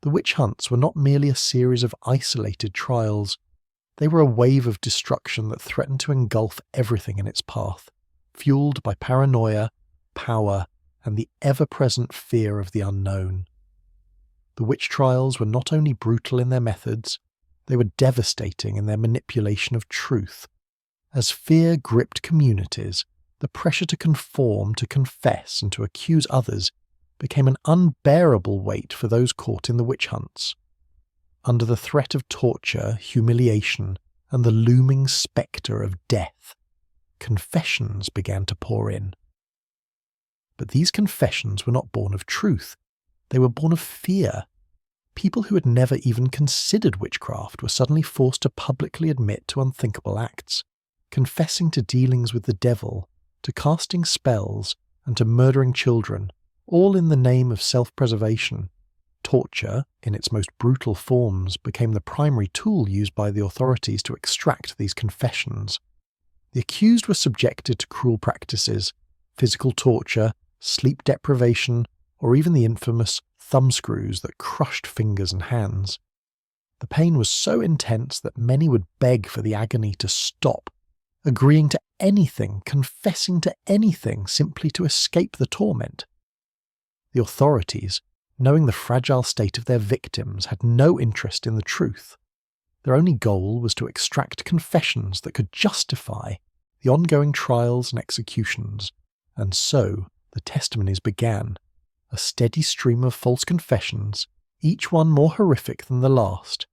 The witch hunts were not merely a series of isolated trials. They were a wave of destruction that threatened to engulf everything in its path, fueled by paranoia, power, and the ever-present fear of the unknown. The witch trials were not only brutal in their methods, they were devastating in their manipulation of truth. As fear gripped communities, the pressure to conform, to confess, and to accuse others became an unbearable weight for those caught in the witch hunts. Under the threat of torture, humiliation, and the looming spectre of death, confessions began to pour in. But these confessions were not born of truth. They were born of fear. People who had never even considered witchcraft were suddenly forced to publicly admit to unthinkable acts, confessing to dealings with the devil, to casting spells, and to murdering children, all in the name of self-preservation. Torture, in its most brutal forms, became the primary tool used by the authorities to extract these confessions. The accused were subjected to cruel practices, physical torture, sleep deprivation, or even the infamous thumbscrews that crushed fingers and hands. The pain was so intense that many would beg for the agony to stop, agreeing to anything, confessing to anything simply to escape the torment. The authorities, knowing the fragile state of their victims, had no interest in the truth. Their only goal was to extract confessions that could justify the ongoing trials and executions, and so the testimonies began, a steady stream of false confessions, each one more horrific than the last.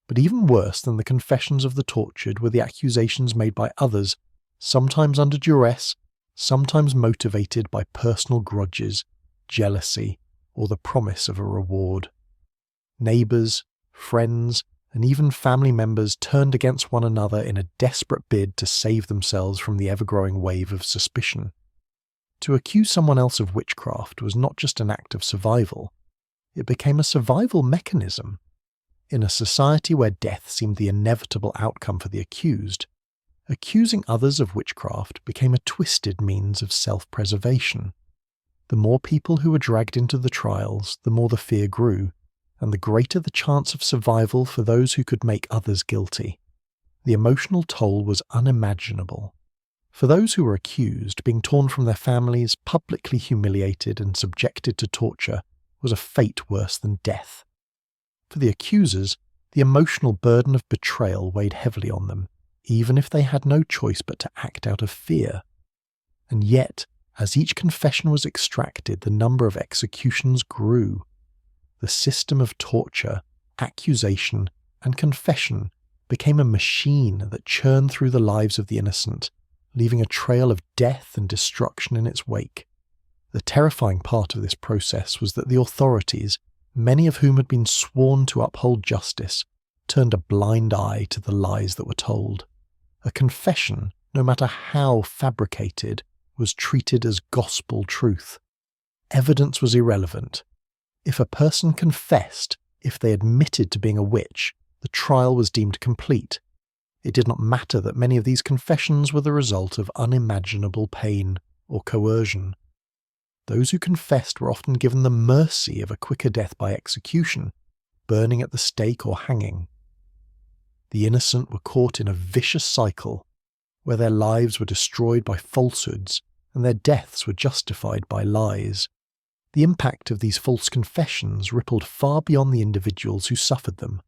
But even worse than the confessions of the tortured were the accusations made by others, sometimes under duress, sometimes motivated by personal grudges, jealousy, or the promise of a reward. Neighbours, friends, and even family members turned against one another in a desperate bid to save themselves from the ever-growing wave of suspicion. To accuse someone else of witchcraft was not just an act of survival, it became a survival mechanism. In a society where death seemed the inevitable outcome for the accused, accusing others of witchcraft became a twisted means of self-preservation. The more people who were dragged into the trials, the more the fear grew, and the greater the chance of survival for those who could make others guilty. The emotional toll was unimaginable. For those who were accused, being torn from their families, publicly humiliated and subjected to torture was a fate worse than death. For the accusers, the emotional burden of betrayal weighed heavily on them, even if they had no choice but to act out of fear. And yet, as each confession was extracted, the number of executions grew. The system of torture, accusation, and confession became a machine that churned through the lives of the innocent, leaving a trail of death and destruction in its wake. The terrifying part of this process was that the authorities, many of whom had been sworn to uphold justice, turned a blind eye to the lies that were told. A confession, no matter how fabricated, was treated as gospel truth. Evidence was irrelevant. If a person confessed, if they admitted to being a witch, the trial was deemed complete. It did not matter that many of these confessions were the result of unimaginable pain or coercion. Those who confessed were often given the mercy of a quicker death by execution, burning at the stake or hanging. The innocent were caught in a vicious cycle, where their lives were destroyed by falsehoods and their deaths were justified by lies. The impact of these false confessions rippled far beyond the individuals who suffered them.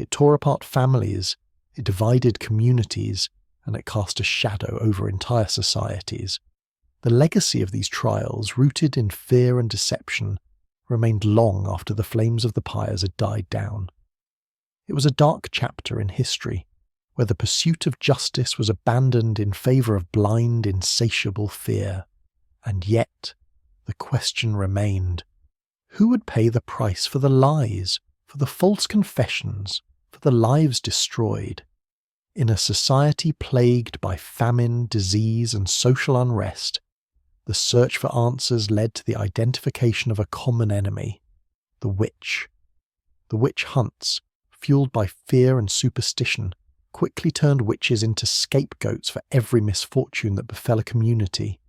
It tore apart families, it divided communities, and it cast a shadow over entire societies. The legacy of these trials, rooted in fear and deception, remained long after the flames of the pyres had died down. It was a dark chapter in history, where the pursuit of justice was abandoned in favour of blind, insatiable fear. And yet, the question remained: who would pay the price for the lies, for the false confessions, for the lives destroyed? In a society plagued by famine, disease, and social unrest, the search for answers led to the identification of a common enemy: the witch. The witch hunts, fueled by fear and superstition, quickly turned witches into scapegoats for every misfortune that befell a community.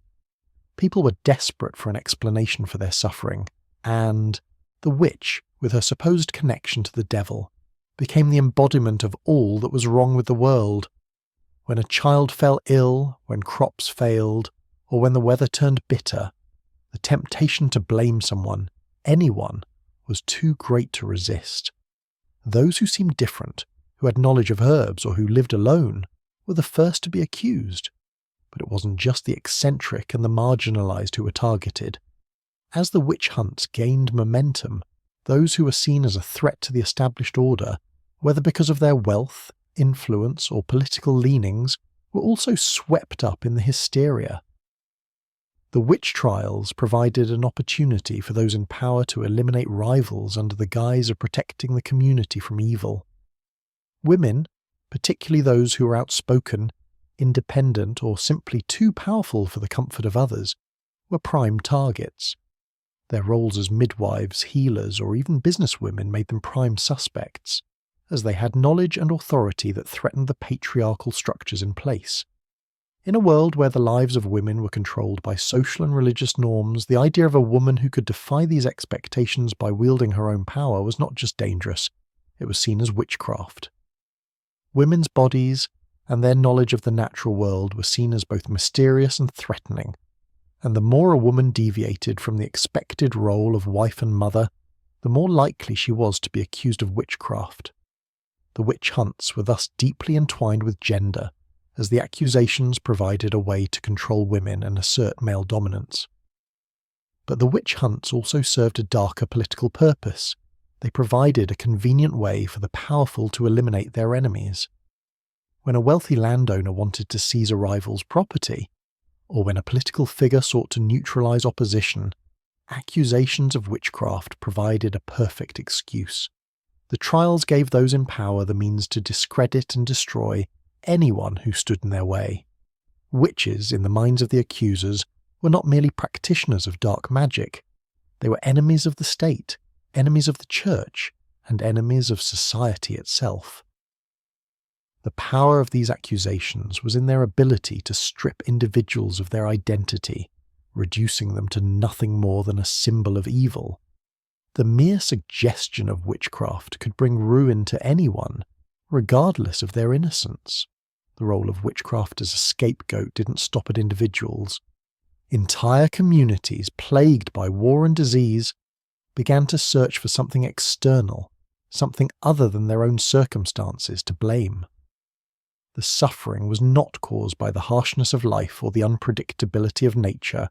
People were desperate for an explanation for their suffering, and the witch, with her supposed connection to the devil, became the embodiment of all that was wrong with the world. When a child fell ill, when crops failed, or when the weather turned bitter, the temptation to blame someone, anyone, was too great to resist. Those who seemed different, who had knowledge of herbs or who lived alone, were the first to be accused. But it wasn't just the eccentric and the marginalised who were targeted. As the witch hunts gained momentum, those who were seen as a threat to the established order, whether because of their wealth, influence, or political leanings, were also swept up in the hysteria. The witch trials provided an opportunity for those in power to eliminate rivals under the guise of protecting the community from evil. Women, particularly those who were outspoken, independent, or simply too powerful for the comfort of others, were prime targets. Their roles as midwives, healers, or even businesswomen made them prime suspects, as they had knowledge and authority that threatened the patriarchal structures in place. In a world where the lives of women were controlled by social and religious norms, the idea of a woman who could defy these expectations by wielding her own power was not just dangerous, it was seen as witchcraft. Women's bodies and their knowledge of the natural world were seen as both mysterious and threatening, and the more a woman deviated from the expected role of wife and mother, the more likely she was to be accused of witchcraft. The witch hunts were thus deeply entwined with gender, as the accusations provided a way to control women and assert male dominance. But the witch hunts also served a darker political purpose. They provided a convenient way for the powerful to eliminate their enemies. When a wealthy landowner wanted to seize a rival's property, or when a political figure sought to neutralize opposition, accusations of witchcraft provided a perfect excuse. The trials gave those in power the means to discredit and destroy anyone who stood in their way. Witches, in the minds of the accusers, were not merely practitioners of dark magic. They were enemies of the state, enemies of the church, and enemies of society itself. The power of these accusations was in their ability to strip individuals of their identity, reducing them to nothing more than a symbol of evil. The mere suggestion of witchcraft could bring ruin to anyone, regardless of their innocence. The role of witchcraft as a scapegoat didn't stop at individuals. Entire communities, plagued by war and disease, began to search for something external, something other than their own circumstances to blame. The suffering was not caused by the harshness of life or the unpredictability of nature.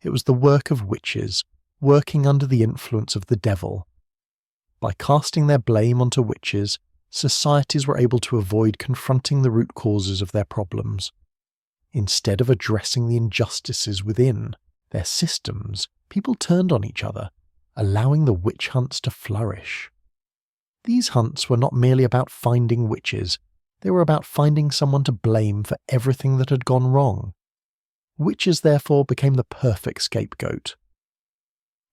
It was the work of witches, working under the influence of the devil. By casting their blame onto witches, societies were able to avoid confronting the root causes of their problems. Instead of addressing the injustices within their systems, people turned on each other, allowing the witch hunts to flourish. These hunts were not merely about finding witches, they were about finding someone to blame for everything that had gone wrong. Witches therefore became the perfect scapegoat.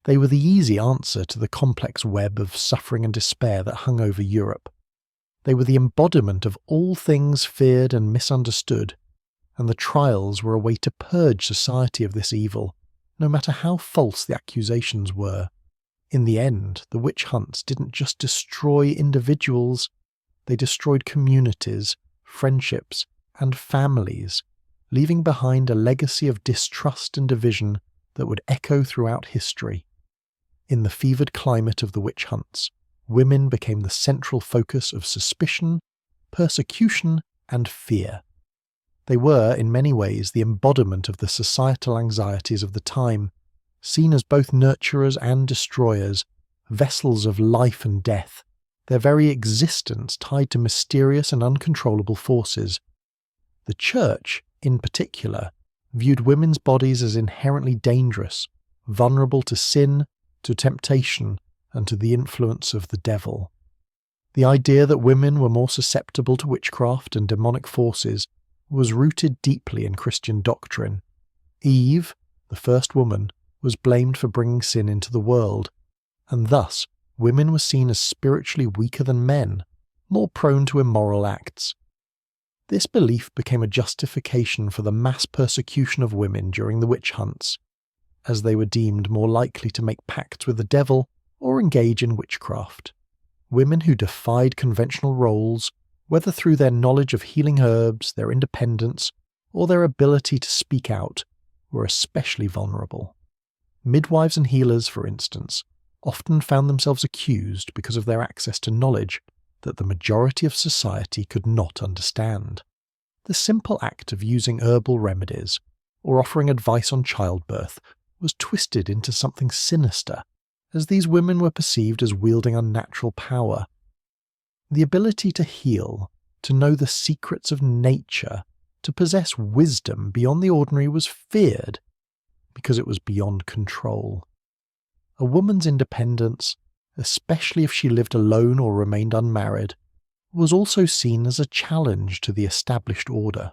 They were the easy answer to the complex web of suffering and despair that hung over Europe. They were the embodiment of all things feared and misunderstood, and the trials were a way to purge society of this evil, no matter how false the accusations were. In the end, the witch hunts didn't just destroy individuals, they destroyed communities, friendships, and families, leaving behind a legacy of distrust and division that would echo throughout history. In the fevered climate of the witch hunts, women became the central focus of suspicion, persecution, and fear. They were, in many ways, the embodiment of the societal anxieties of the time, seen as both nurturers and destroyers, vessels of life and death, their very existence tied to mysterious and uncontrollable forces. The Church, in particular, viewed women's bodies as inherently dangerous, vulnerable to sin, to temptation, and to the influence of the devil. The idea that women were more susceptible to witchcraft and demonic forces was rooted deeply in Christian doctrine. Eve, the first woman, was blamed for bringing sin into the world, and thus women were seen as spiritually weaker than men, more prone to immoral acts. This belief became a justification for the mass persecution of women during the witch hunts, as they were deemed more likely to make pacts with the devil or engage in witchcraft. Women who defied conventional roles, whether through their knowledge of healing herbs, their independence, or their ability to speak out, were especially vulnerable. Midwives and healers, for instance, often found themselves accused because of their access to knowledge that the majority of society could not understand. The simple act of using herbal remedies or offering advice on childbirth was twisted into something sinister, as these women were perceived as wielding unnatural power. The ability to heal, to know the secrets of nature, to possess wisdom beyond the ordinary was feared because it was beyond control. A woman's independence, especially if she lived alone or remained unmarried, was also seen as a challenge to the established order.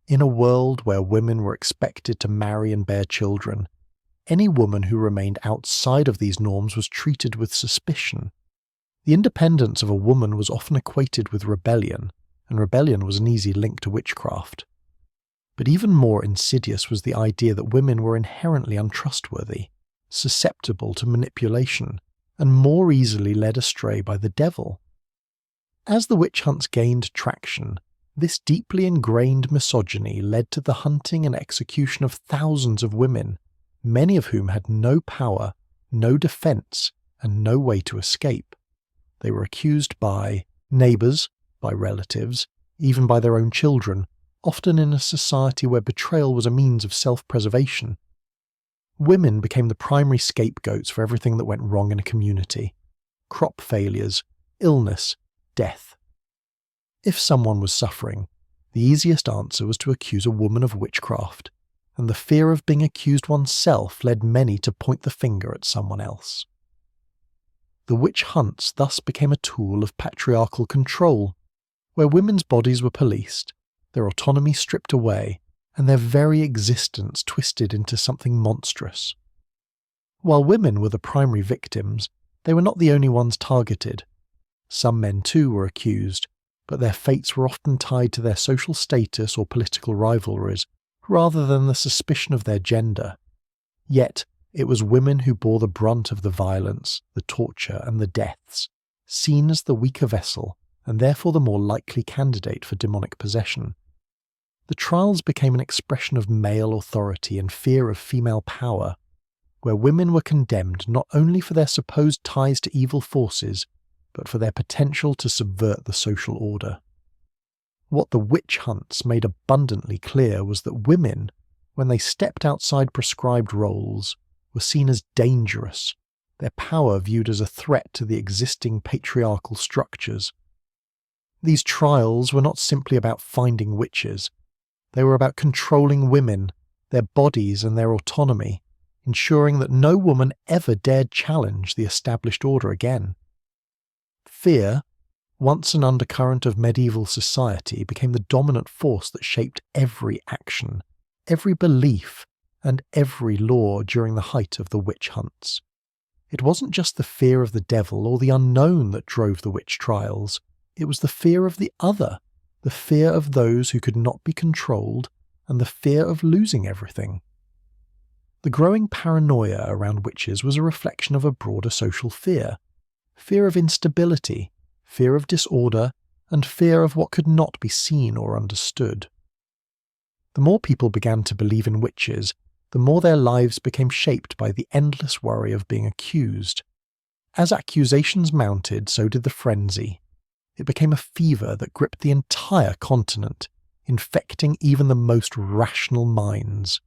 In a world where women were expected to marry and bear children, any woman who remained outside of these norms was treated with suspicion. The independence of a woman was often equated with rebellion, and rebellion was an easy link to witchcraft. But even more insidious was the idea that women were inherently untrustworthy, susceptible to manipulation, and more easily led astray by the devil. As the witch hunts gained traction, this deeply ingrained misogyny led to the hunting and execution of thousands of women, many of whom had no power, no defense, and no way to escape. They were accused by neighbors, by relatives, even by their own children, often in a society where betrayal was a means of self-preservation. Women became the primary scapegoats for everything that went wrong in a community: crop failures, illness, death. If someone was suffering, the easiest answer was to accuse a woman of witchcraft, and the fear of being accused oneself led many to point the finger at someone else. The witch hunts thus became a tool of patriarchal control, where women's bodies were policed, their autonomy stripped away, and their very existence twisted into something monstrous. While women were the primary victims, they were not the only ones targeted. Some men too were accused, but their fates were often tied to their social status or political rivalries, rather than the suspicion of their gender. Yet, it was women who bore the brunt of the violence, the torture, and the deaths, seen as the weaker vessel, and therefore the more likely candidate for demonic possession. The trials became an expression of male authority and fear of female power, where women were condemned not only for their supposed ties to evil forces, but for their potential to subvert the social order. What the witch hunts made abundantly clear was that women, when they stepped outside prescribed roles, were seen as dangerous, their power viewed as a threat to the existing patriarchal structures. These trials were not simply about finding witches. They were about controlling women, their bodies and their autonomy, ensuring that no woman ever dared challenge the established order again. Fear, once an undercurrent of medieval society, became the dominant force that shaped every action, every belief, and every law during the height of the witch hunts. It wasn't just the fear of the devil or the unknown that drove the witch trials, it was the fear of the other, the fear of those who could not be controlled, and the fear of losing everything. The growing paranoia around witches was a reflection of a broader social fear of instability, fear of disorder, and fear of what could not be seen or understood. The more people began to believe in witches, the more their lives became shaped by the endless worry of being accused. As accusations mounted, so did the frenzy. It became a fever that gripped the entire continent, infecting even the most rational minds.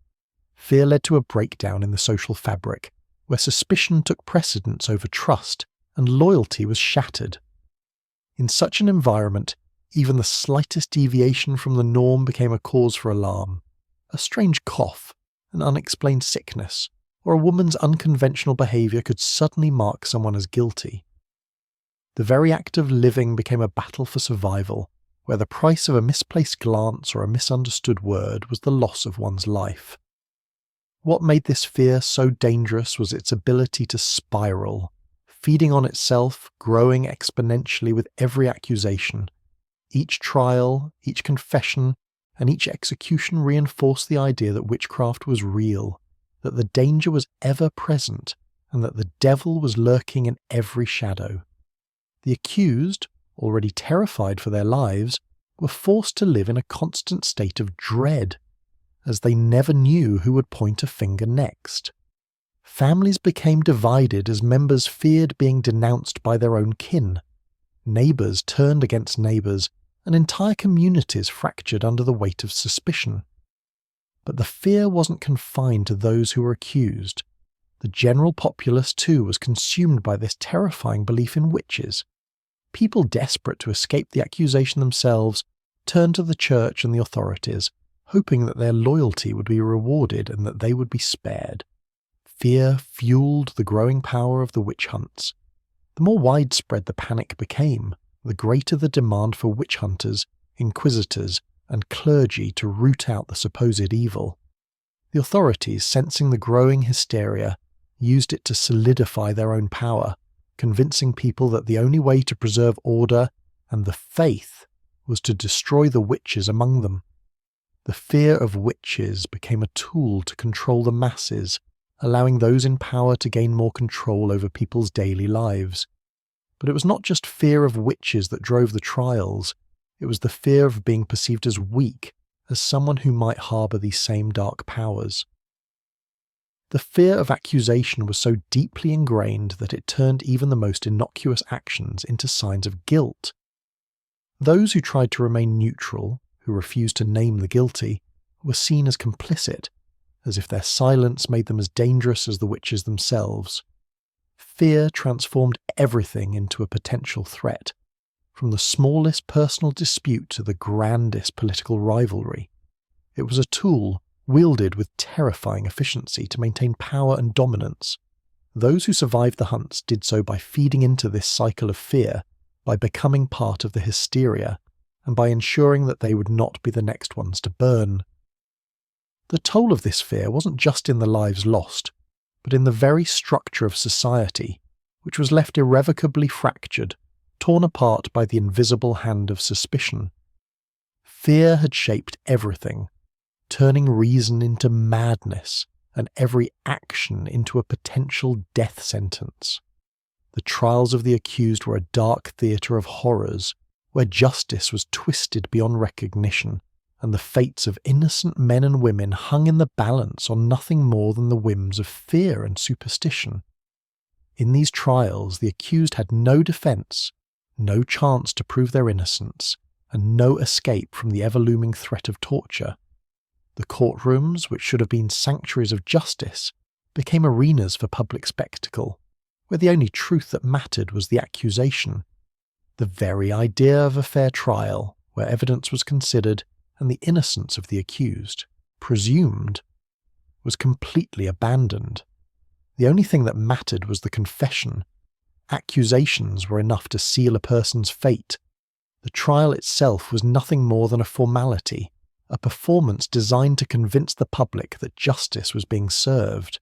Fear led to a breakdown in the social fabric, where suspicion took precedence over trust and loyalty was shattered. In such an environment, even the slightest deviation from the norm became a cause for alarm. A strange cough, an unexplained sickness, or a woman's unconventional behaviour could suddenly mark someone as guilty. The very act of living became a battle for survival, where the price of a misplaced glance or a misunderstood word was the loss of one's life. What made this fear so dangerous was its ability to spiral, feeding on itself, growing exponentially with every accusation. Each trial, each confession, and each execution reinforced the idea that witchcraft was real, that the danger was ever present, and that the devil was lurking in every shadow. The accused, already terrified for their lives, were forced to live in a constant state of dread, as they never knew who would point a finger next. Families became divided as members feared being denounced by their own kin. Neighbours turned against neighbours, and entire communities fractured under the weight of suspicion. But the fear wasn't confined to those who were accused. The general populace too was consumed by this terrifying belief in witches. People desperate to escape the accusation themselves turned to the church and the authorities, hoping that their loyalty would be rewarded and that they would be spared. Fear fueled the growing power of the witch hunts. The more widespread the panic became, the greater the demand for witch hunters, inquisitors, and clergy to root out the supposed evil. The authorities, sensing the growing hysteria, used it to solidify their own power, convincing people that the only way to preserve order and the faith was to destroy the witches among them. The fear of witches became a tool to control the masses, allowing those in power to gain more control over people's daily lives. But it was not just fear of witches that drove the trials. It was the fear of being perceived as weak, as someone who might harbour these same dark powers. The fear of accusation was so deeply ingrained that it turned even the most innocuous actions into signs of guilt. Those who tried to remain neutral, who refused to name the guilty, were seen as complicit, as if their silence made them as dangerous as the witches themselves. Fear transformed everything into a potential threat, from the smallest personal dispute to the grandest political rivalry. It was a tool wielded with terrifying efficiency to maintain power and dominance. Those who survived the hunts did so by feeding into this cycle of fear, by becoming part of the hysteria, and by ensuring that they would not be the next ones to burn. The toll of this fear wasn't just in the lives lost, but in the very structure of society, which was left irrevocably fractured, torn apart by the invisible hand of suspicion. Fear had shaped everything, turning reason into madness and every action into a potential death sentence. The trials of the accused were a dark theatre of horrors, where justice was twisted beyond recognition, and the fates of innocent men and women hung in the balance on nothing more than the whims of fear and superstition. In these trials, the accused had no defence, no chance to prove their innocence, and no escape from the ever-looming threat of torture. The courtrooms, which should have been sanctuaries of justice, became arenas for public spectacle, where the only truth that mattered was the accusation. The very idea of a fair trial, where evidence was considered and the innocence of the accused, presumed, was completely abandoned. The only thing that mattered was the confession. Accusations were enough to seal a person's fate. The trial itself was nothing more than a formality, a performance designed to convince the public that justice was being served.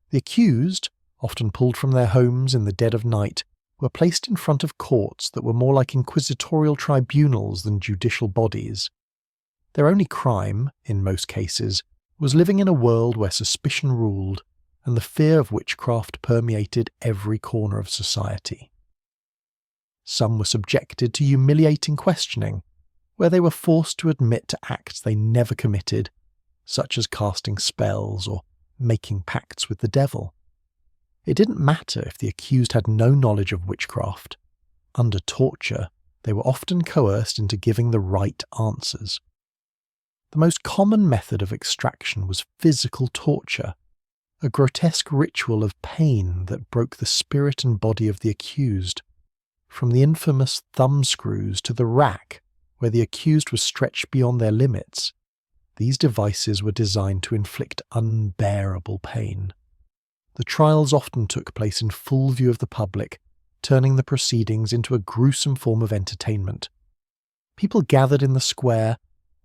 The accused, often pulled from their homes in the dead of night, were placed in front of courts that were more like inquisitorial tribunals than judicial bodies. Their only crime, in most cases, was living in a world where suspicion ruled, and the fear of witchcraft permeated every corner of society. Some were subjected to humiliating questioning, where they were forced to admit to acts they never committed, such as casting spells or making pacts with the devil. It didn't matter if the accused had no knowledge of witchcraft. Under torture, they were often coerced into giving the right answers. The most common method of extraction was physical torture, a grotesque ritual of pain that broke the spirit and body of the accused. From the infamous thumbscrews to the rack, where the accused was stretched beyond their limits, these devices were designed to inflict unbearable pain. The trials often took place in full view of the public, turning the proceedings into a gruesome form of entertainment. People gathered in the square,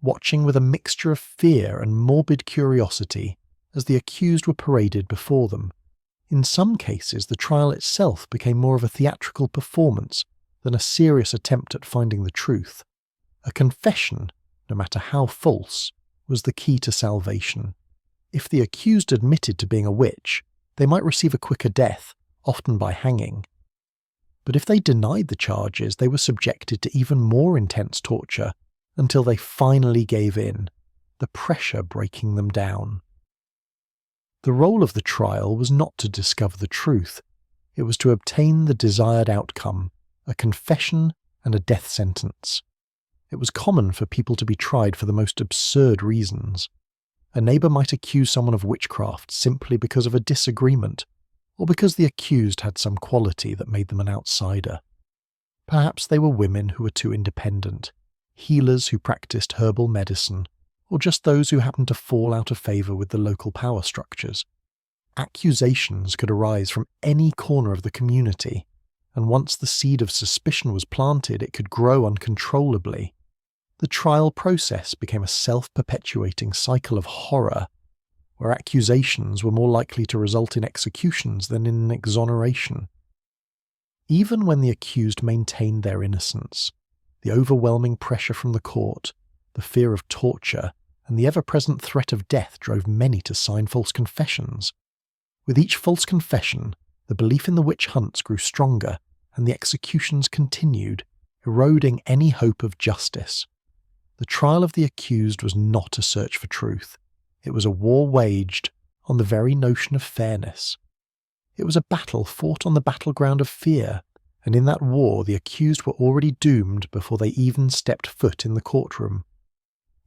watching with a mixture of fear and morbid curiosity as the accused were paraded before them. In some cases, the trial itself became more of a theatrical performance than a serious attempt at finding the truth. A confession, no matter how false, was the key to salvation. If the accused admitted to being a witch, they might receive a quicker death, often by hanging. But if they denied the charges, they were subjected to even more intense torture until they finally gave in, the pressure breaking them down. The role of the trial was not to discover the truth. It was to obtain the desired outcome, a confession and a death sentence. It was common for people to be tried for the most absurd reasons. A neighbour might accuse someone of witchcraft simply because of a disagreement, or because the accused had some quality that made them an outsider. Perhaps they were women who were too independent, healers who practiced herbal medicine, or just those who happened to fall out of favour with the local power structures. Accusations could arise from any corner of the community, and once the seed of suspicion was planted, it could grow uncontrollably. The trial process became a self-perpetuating cycle of horror, where accusations were more likely to result in executions than in an exoneration. Even when the accused maintained their innocence, the overwhelming pressure from the court, the fear of torture, and the ever-present threat of death drove many to sign false confessions. With each false confession, the belief in the witch hunts grew stronger, and the executions continued, eroding any hope of justice. The trial of the accused was not a search for truth. It was a war waged on the very notion of fairness. It was a battle fought on the battleground of fear, and in that war the accused were already doomed before they even stepped foot in the courtroom.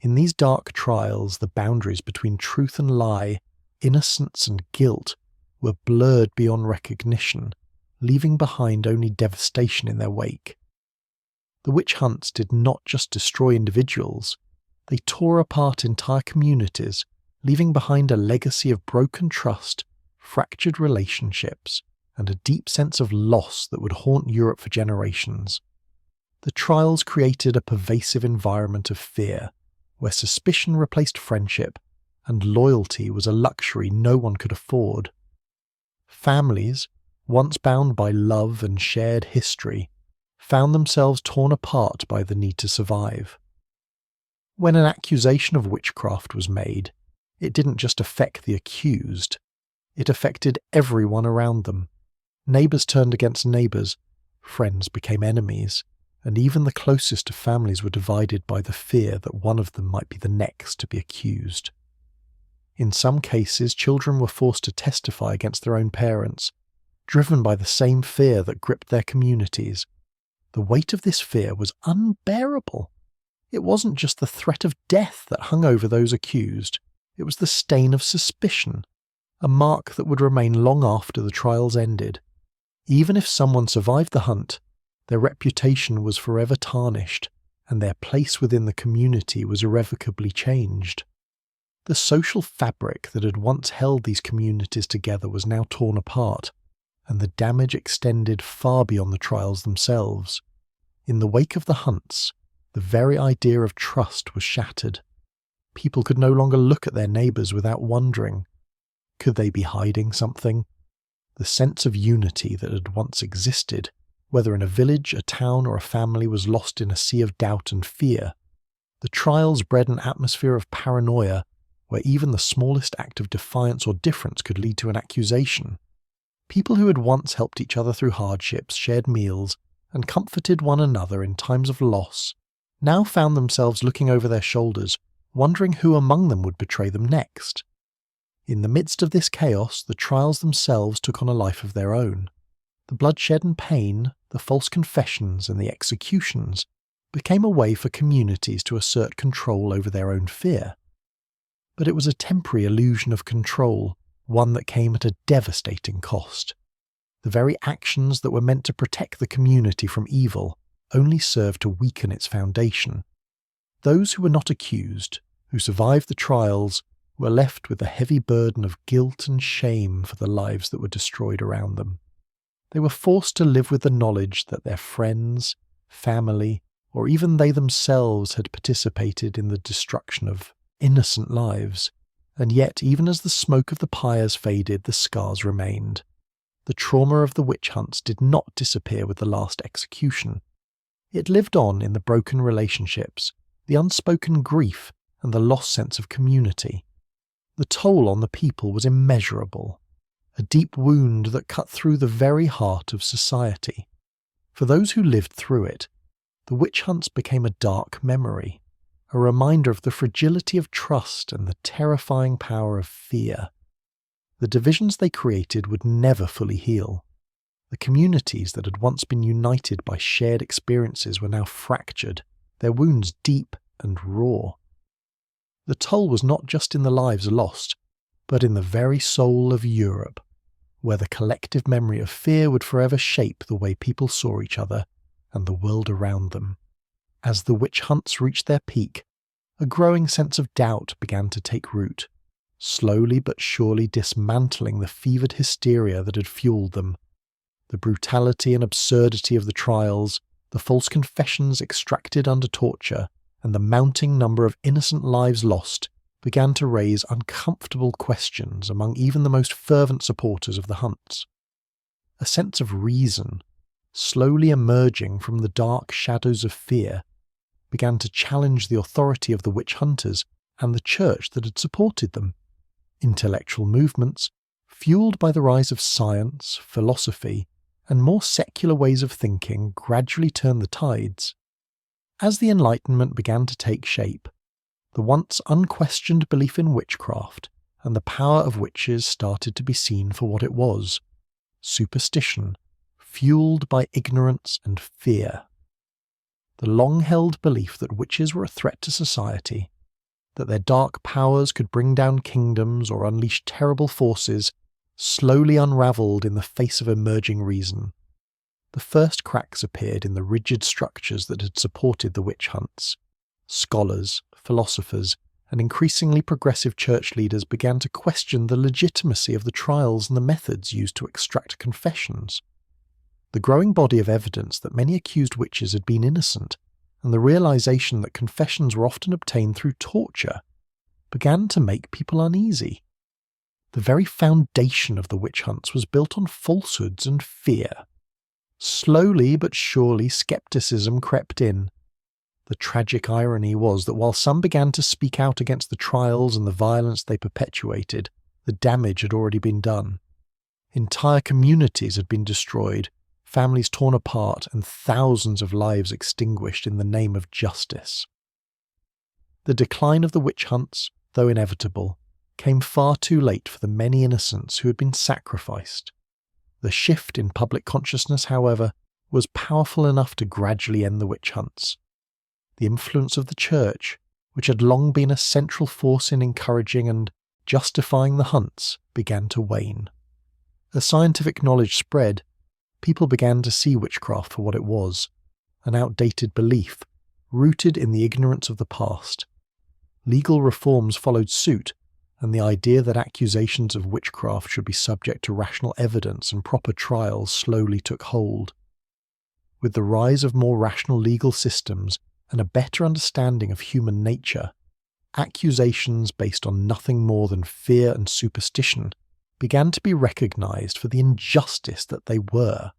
In these dark trials, the boundaries between truth and lie, innocence and guilt, were blurred beyond recognition, leaving behind only devastation in their wake. The witch hunts did not just destroy individuals, they tore apart entire communities, leaving behind a legacy of broken trust, fractured relationships, and a deep sense of loss that would haunt Europe for generations. The trials created a pervasive environment of fear, where suspicion replaced friendship, and loyalty was a luxury no one could afford. Families, once bound by love and shared history, found themselves torn apart by the need to survive. When an accusation of witchcraft was made, it didn't just affect the accused, it affected everyone around them. Neighbours turned against neighbours, friends became enemies, and even the closest of families were divided by the fear that one of them might be the next to be accused. In some cases, children were forced to testify against their own parents, driven by the same fear that gripped their communities. The weight of this fear was unbearable. It wasn't just the threat of death that hung over those accused, it was the stain of suspicion, a mark that would remain long after the trials ended. Even if someone survived the hunt, their reputation was forever tarnished, and their place within the community was irrevocably changed. The social fabric that had once held these communities together was now torn apart, and the damage extended far beyond the trials themselves. In the wake of the hunts, the very idea of trust was shattered. People could no longer look at their neighbours without wondering, could they be hiding something? The sense of unity that had once existed, whether in a village, a town, or a family, was lost in a sea of doubt and fear. The trials bred an atmosphere of paranoia, where even the smallest act of defiance or difference could lead to an accusation. People who had once helped each other through hardships, shared meals, and comforted one another in times of loss, now found themselves looking over their shoulders, wondering who among them would betray them next. In the midst of this chaos, the trials themselves took on a life of their own. The bloodshed and pain, the false confessions and the executions became a way for communities to assert control over their own fear. But it was a temporary illusion of control, one that came at a devastating cost. The very actions that were meant to protect the community from evil only served to weaken its foundation. Those who were not accused, who survived the trials, were left with the heavy burden of guilt and shame for the lives that were destroyed around them. They were forced to live with the knowledge that their friends, family, or even they themselves had participated in the destruction of innocent lives, and yet even as the smoke of the pyres faded, the scars remained. The trauma of the witch hunts did not disappear with the last execution. It lived on in the broken relationships, the unspoken grief, and the lost sense of community. The toll on the people was immeasurable, a deep wound that cut through the very heart of society. For those who lived through it, the witch hunts became a dark memory, a reminder of the fragility of trust and the terrifying power of fear. The divisions they created would never fully heal. The communities that had once been united by shared experiences were now fractured, their wounds deep and raw. The toll was not just in the lives lost, but in the very soul of Europe, where the collective memory of fear would forever shape the way people saw each other and the world around them. As the witch hunts reached their peak, a growing sense of doubt began to take root, slowly but surely dismantling the fevered hysteria that had fueled them. The brutality and absurdity of the trials, the false confessions extracted under torture, and the mounting number of innocent lives lost began to raise uncomfortable questions among even the most fervent supporters of the hunts. A sense of reason, slowly emerging from the dark shadows of fear, began to challenge the authority of the witch hunters and the church that had supported them. Intellectual movements, fueled by the rise of science, philosophy, and more secular ways of thinking, gradually turned the tides. As the Enlightenment began to take shape, the once unquestioned belief in witchcraft and the power of witches started to be seen for what it was: superstition, fueled by ignorance and fear. The long-held belief that witches were a threat to society, that their dark powers could bring down kingdoms or unleash terrible forces, slowly unravelled in the face of emerging reason. The first cracks appeared in the rigid structures that had supported the witch hunts. Scholars, philosophers, and increasingly progressive church leaders began to question the legitimacy of the trials and the methods used to extract confessions. The growing body of evidence that many accused witches had been innocent, and the realization that confessions were often obtained through torture, began to make people uneasy. The very foundation of the witch hunts was built on falsehoods and fear. Slowly but surely skepticism crept in. The tragic irony was that while some began to speak out against the trials and the violence they perpetuated, the damage had already been done. Entire communities had been destroyed, families torn apart, and thousands of lives extinguished in the name of justice. The decline of the witch hunts, though inevitable, came far too late for the many innocents who had been sacrificed. The shift in public consciousness, however, was powerful enough to gradually end the witch hunts. The influence of the church, which had long been a central force in encouraging and justifying the hunts, began to wane. As scientific knowledge spread, people began to see witchcraft for what it was, an outdated belief, rooted in the ignorance of the past. Legal reforms followed suit, and the idea that accusations of witchcraft should be subject to rational evidence and proper trials slowly took hold. With the rise of more rational legal systems and a better understanding of human nature, accusations based on nothing more than fear and superstition began to be recognized for the injustice that they were.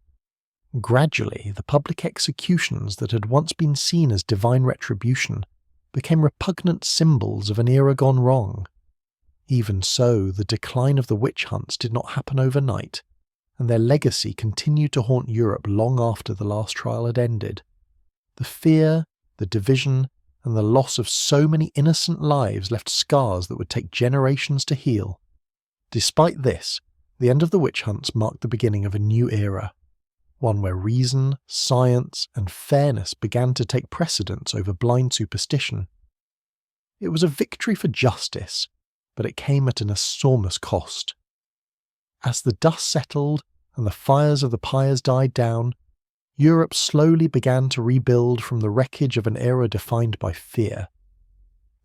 Gradually, the public executions that had once been seen as divine retribution became repugnant symbols of an era gone wrong. Even so, the decline of the witch hunts did not happen overnight, and their legacy continued to haunt Europe long after the last trial had ended. The fear, the division, and the loss of so many innocent lives left scars that would take generations to heal. Despite this, the end of the witch hunts marked the beginning of a new era, one where reason, science, and fairness began to take precedence over blind superstition. It was a victory for justice, but it came at an enormous cost. As the dust settled and the fires of the pyres died down, Europe slowly began to rebuild from the wreckage of an era defined by fear.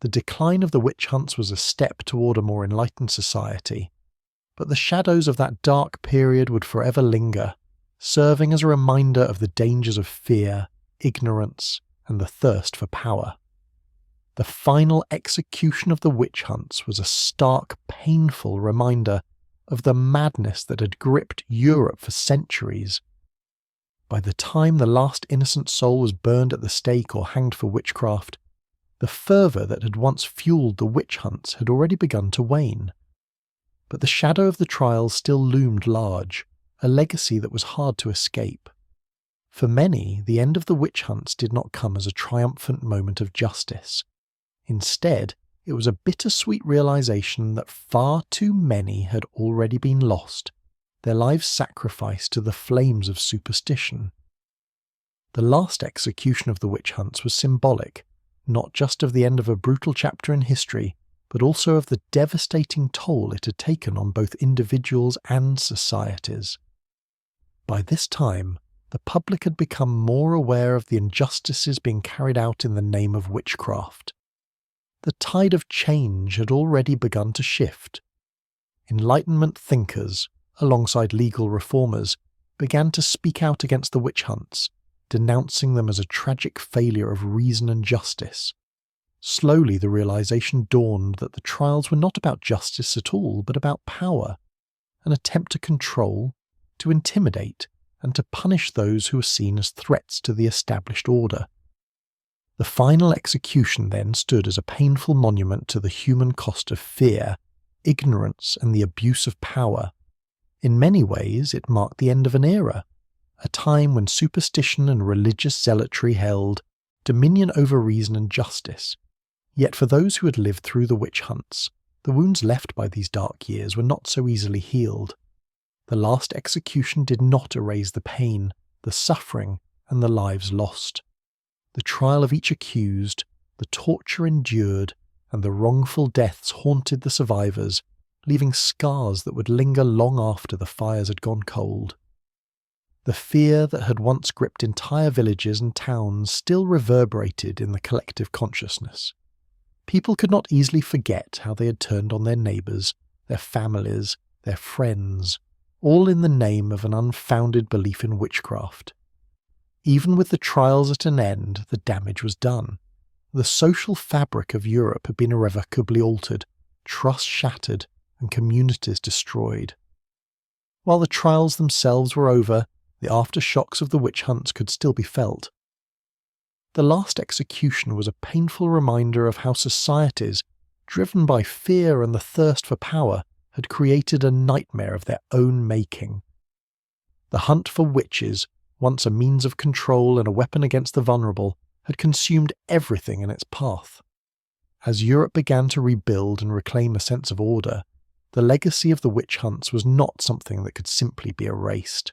The decline of the witch hunts was a step toward a more enlightened society, but the shadows of that dark period would forever linger, serving as a reminder of the dangers of fear, ignorance, and the thirst for power. The final execution of the witch hunts was a stark, painful reminder of the madness that had gripped Europe for centuries. By the time the last innocent soul was burned at the stake or hanged for witchcraft, the fervour that had once fueled the witch hunts had already begun to wane. But the shadow of the trials still loomed large, a legacy that was hard to escape. For many, the end of the witch hunts did not come as a triumphant moment of justice. Instead, it was a bittersweet realization that far too many had already been lost, their lives sacrificed to the flames of superstition. The last execution of the witch hunts was symbolic, not just of the end of a brutal chapter in history, but also of the devastating toll it had taken on both individuals and societies. By this time, the public had become more aware of the injustices being carried out in the name of witchcraft. The tide of change had already begun to shift. Enlightenment thinkers, alongside legal reformers, began to speak out against the witch hunts, denouncing them as a tragic failure of reason and justice. Slowly the realization dawned that the trials were not about justice at all, but about power, an attempt to control, to intimidate, and to punish those who were seen as threats to the established order. The final execution then stood as a painful monument to the human cost of fear, ignorance, and the abuse of power. In many ways, it marked the end of an era, a time when superstition and religious zealotry held dominion over reason and justice. Yet for those who had lived through the witch hunts, the wounds left by these dark years were not so easily healed. The last execution did not erase the pain, the suffering, and the lives lost. The trial of each accused, the torture endured, and the wrongful deaths haunted the survivors, leaving scars that would linger long after the fires had gone cold. The fear that had once gripped entire villages and towns still reverberated in the collective consciousness. People could not easily forget how they had turned on their neighbours, their families, their friends, all in the name of an unfounded belief in witchcraft. Even with the trials at an end, the damage was done. The social fabric of Europe had been irrevocably altered, trust shattered, and communities destroyed. While the trials themselves were over, the aftershocks of the witch hunts could still be felt. The last execution was a painful reminder of how societies, driven by fear and the thirst for power, had created a nightmare of their own making. The hunt for witches, once a means of control and a weapon against the vulnerable, had consumed everything in its path. As Europe began to rebuild and reclaim a sense of order, the legacy of the witch hunts was not something that could simply be erased.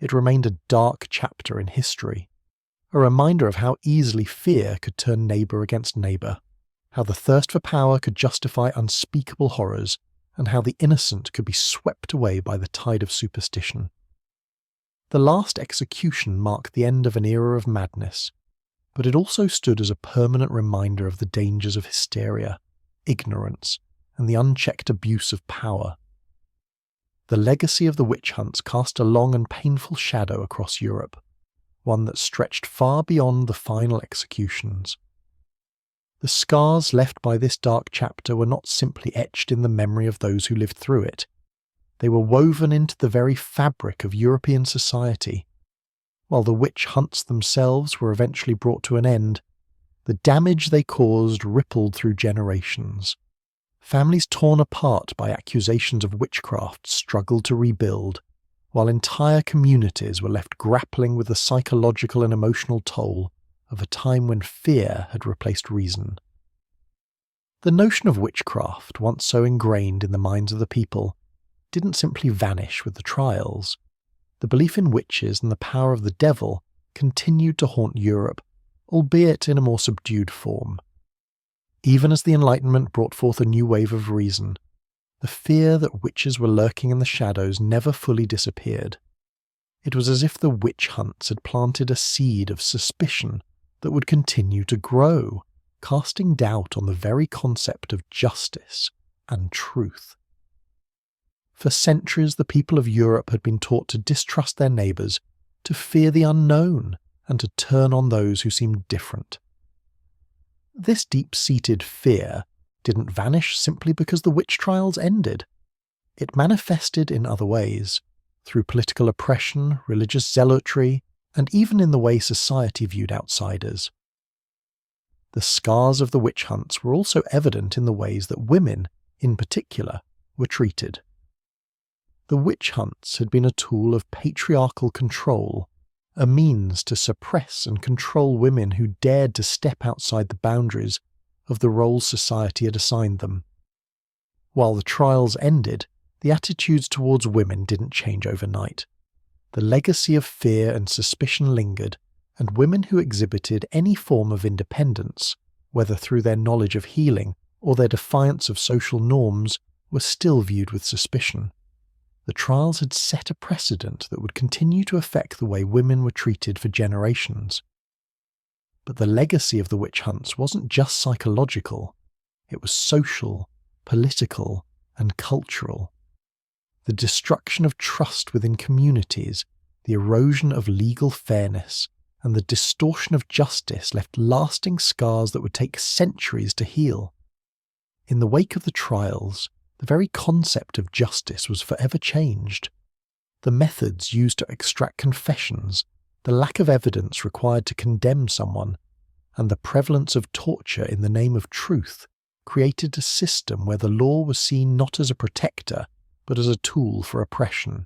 It remained a dark chapter in history, a reminder of how easily fear could turn neighbour against neighbour, how the thirst for power could justify unspeakable horrors, and how the innocent could be swept away by the tide of superstition. The last execution marked the end of an era of madness, but it also stood as a permanent reminder of the dangers of hysteria, ignorance, and the unchecked abuse of power. The legacy of the witch hunts cast a long and painful shadow across Europe, one that stretched far beyond the final executions. The scars left by this dark chapter were not simply etched in the memory of those who lived through it. They were woven into the very fabric of European society. While the witch hunts themselves were eventually brought to an end, the damage they caused rippled through generations. Families torn apart by accusations of witchcraft struggled to rebuild, while entire communities were left grappling with the psychological and emotional toll of a time when fear had replaced reason. The notion of witchcraft, once so ingrained in the minds of the people, didn't simply vanish with the trials. The belief in witches and the power of the devil continued to haunt Europe, albeit in a more subdued form. Even as the Enlightenment brought forth a new wave of reason, the fear that witches were lurking in the shadows never fully disappeared. It was as if the witch hunts had planted a seed of suspicion that would continue to grow, casting doubt on the very concept of justice and truth. For centuries, the people of Europe had been taught to distrust their neighbours, to fear the unknown, and to turn on those who seemed different. This deep-seated fear didn't vanish simply because the witch trials ended. It manifested in other ways, through political oppression, religious zealotry, and even in the way society viewed outsiders. The scars of the witch hunts were also evident in the ways that women, in particular, were treated. The witch hunts had been a tool of patriarchal control, a means to suppress and control women who dared to step outside the boundaries of the roles society had assigned them. While the trials ended, the attitudes towards women didn't change overnight. The legacy of fear and suspicion lingered, and women who exhibited any form of independence, whether through their knowledge of healing or their defiance of social norms, were still viewed with suspicion. The trials had set a precedent that would continue to affect the way women were treated for generations. But the legacy of the witch hunts wasn't just psychological, it was social, political, and cultural. The destruction of trust within communities, the erosion of legal fairness, and the distortion of justice left lasting scars that would take centuries to heal. In the wake of the trials, the very concept of justice was forever changed. The methods used to extract confessions, the lack of evidence required to condemn someone, and the prevalence of torture in the name of truth created a system where the law was seen not as a protector, but as a tool for oppression.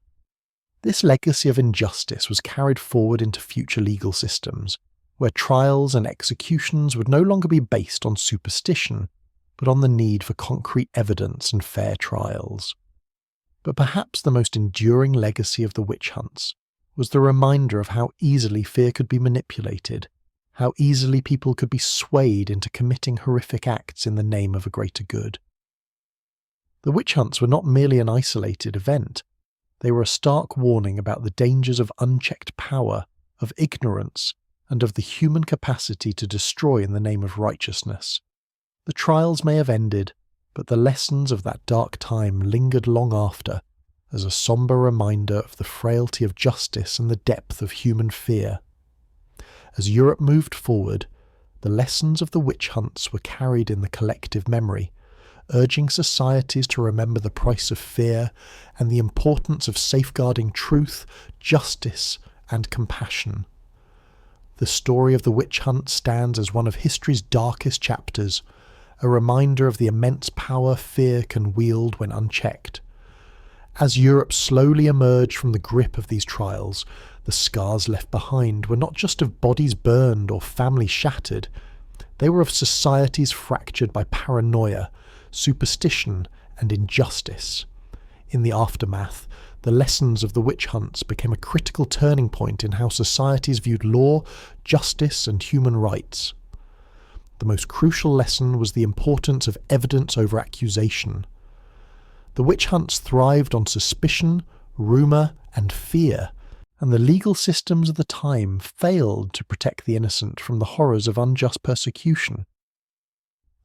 This legacy of injustice was carried forward into future legal systems, where trials and executions would no longer be based on superstition, but on the need for concrete evidence and fair trials. But perhaps the most enduring legacy of the witch hunts was the reminder of how easily fear could be manipulated, how easily people could be swayed into committing horrific acts in the name of a greater good. The witch hunts were not merely an isolated event. They were a stark warning about the dangers of unchecked power, of ignorance, and of the human capacity to destroy in the name of righteousness. The trials may have ended, but the lessons of that dark time lingered long after, as a sombre reminder of the frailty of justice and the depth of human fear. As Europe moved forward, the lessons of the witch hunts were carried in the collective memory, urging societies to remember the price of fear and the importance of safeguarding truth, justice, and compassion. The story of the witch hunt stands as one of history's darkest chapters, a reminder of the immense power fear can wield when unchecked. As Europe slowly emerged from the grip of these trials, the scars left behind were not just of bodies burned or families shattered, they were of societies fractured by paranoia, superstition, and injustice. In the aftermath, the lessons of the witch hunts became a critical turning point in how societies viewed law, justice, and human rights. The most crucial lesson was the importance of evidence over accusation. The witch hunts thrived on suspicion, rumour, and fear, and the legal systems of the time failed to protect the innocent from the horrors of unjust persecution.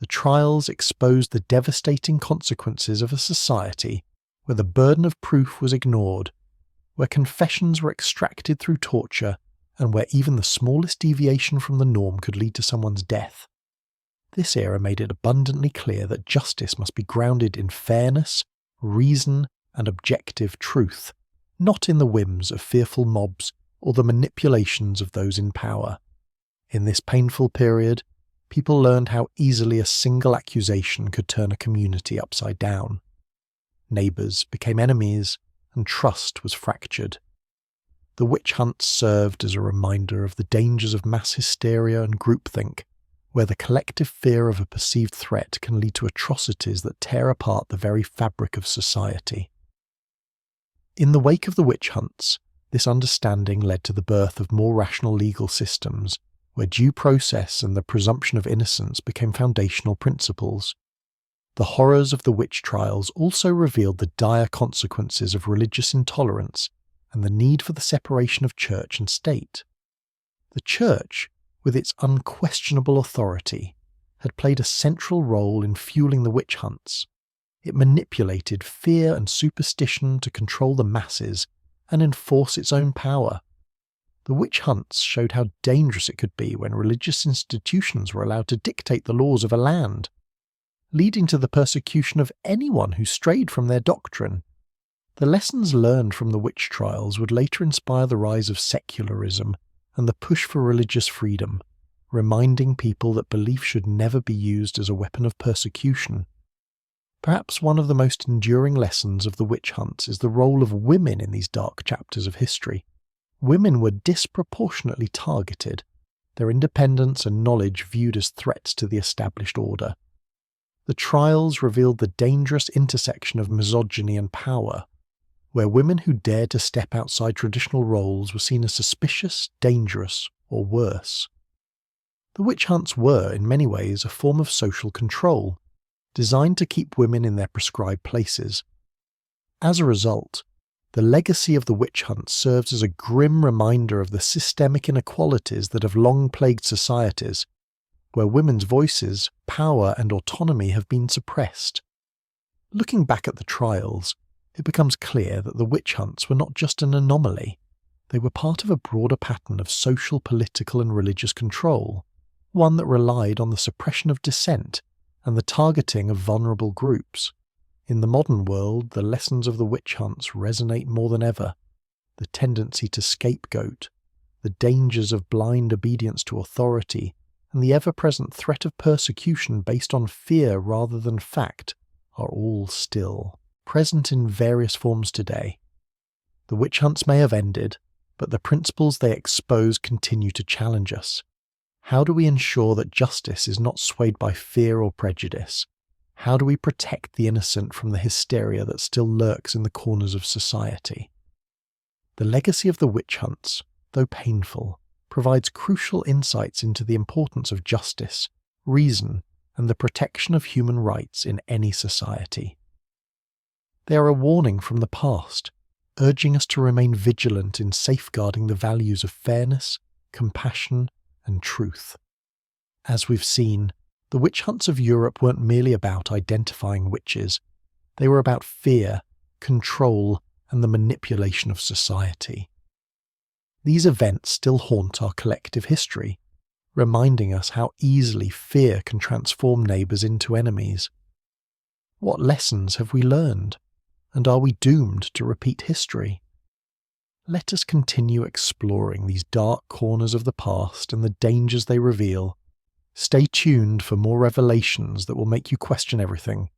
The trials exposed the devastating consequences of a society where the burden of proof was ignored, where confessions were extracted through torture, and where even the smallest deviation from the norm could lead to someone's death. This era made it abundantly clear that justice must be grounded in fairness, reason, and objective truth, not in the whims of fearful mobs or the manipulations of those in power. In this painful period, people learned how easily a single accusation could turn a community upside down. Neighbours became enemies, and trust was fractured. The witch hunts served as a reminder of the dangers of mass hysteria and groupthink, where the collective fear of a perceived threat can lead to atrocities that tear apart the very fabric of society. In the wake of the witch hunts, this understanding led to the birth of more rational legal systems, where due process and the presumption of innocence became foundational principles. The horrors of the witch trials also revealed the dire consequences of religious intolerance and the need for the separation of church and state. The church, with its unquestionable authority, had played a central role in fueling the witch hunts. It manipulated fear and superstition to control the masses and enforce its own power. The witch hunts showed how dangerous it could be when religious institutions were allowed to dictate the laws of a land, leading to the persecution of anyone who strayed from their doctrine. The lessons learned from the witch trials would later inspire the rise of secularism and the push for religious freedom, reminding people that belief should never be used as a weapon of persecution. Perhaps one of the most enduring lessons of the witch hunts is the role of women in these dark chapters of history. Women were disproportionately targeted, their independence and knowledge viewed as threats to the established order. The trials revealed the dangerous intersection of misogyny and power, where women who dared to step outside traditional roles were seen as suspicious, dangerous, or worse. The witch hunts were, in many ways, a form of social control, designed to keep women in their prescribed places. As a result, the legacy of the witch hunt serves as a grim reminder of the systemic inequalities that have long plagued societies, where women's voices, power, and autonomy have been suppressed. Looking back at the trials, it becomes clear that the witch hunts were not just an anomaly. They were part of a broader pattern of social, political, and religious control, one that relied on the suppression of dissent and the targeting of vulnerable groups. In the modern world, the lessons of the witch hunts resonate more than ever. The tendency to scapegoat, the dangers of blind obedience to authority, and the ever-present threat of persecution based on fear rather than fact are all still present in various forms today. The witch hunts may have ended, but the principles they expose continue to challenge us. How do we ensure that justice is not swayed by fear or prejudice? How do we protect the innocent from the hysteria that still lurks in the corners of society? The legacy of the witch hunts, though painful, provides crucial insights into the importance of justice, reason, and the protection of human rights in any society. They are a warning from the past, urging us to remain vigilant in safeguarding the values of fairness, compassion, and truth. As we've seen, the witch hunts of Europe weren't merely about identifying witches. They were about fear, control, and the manipulation of society. These events still haunt our collective history, reminding us how easily fear can transform neighbours into enemies. What lessons have we learned, and are we doomed to repeat history? Let us continue exploring these dark corners of the past and the dangers they reveal. Stay tuned for more revelations that will make you question everything,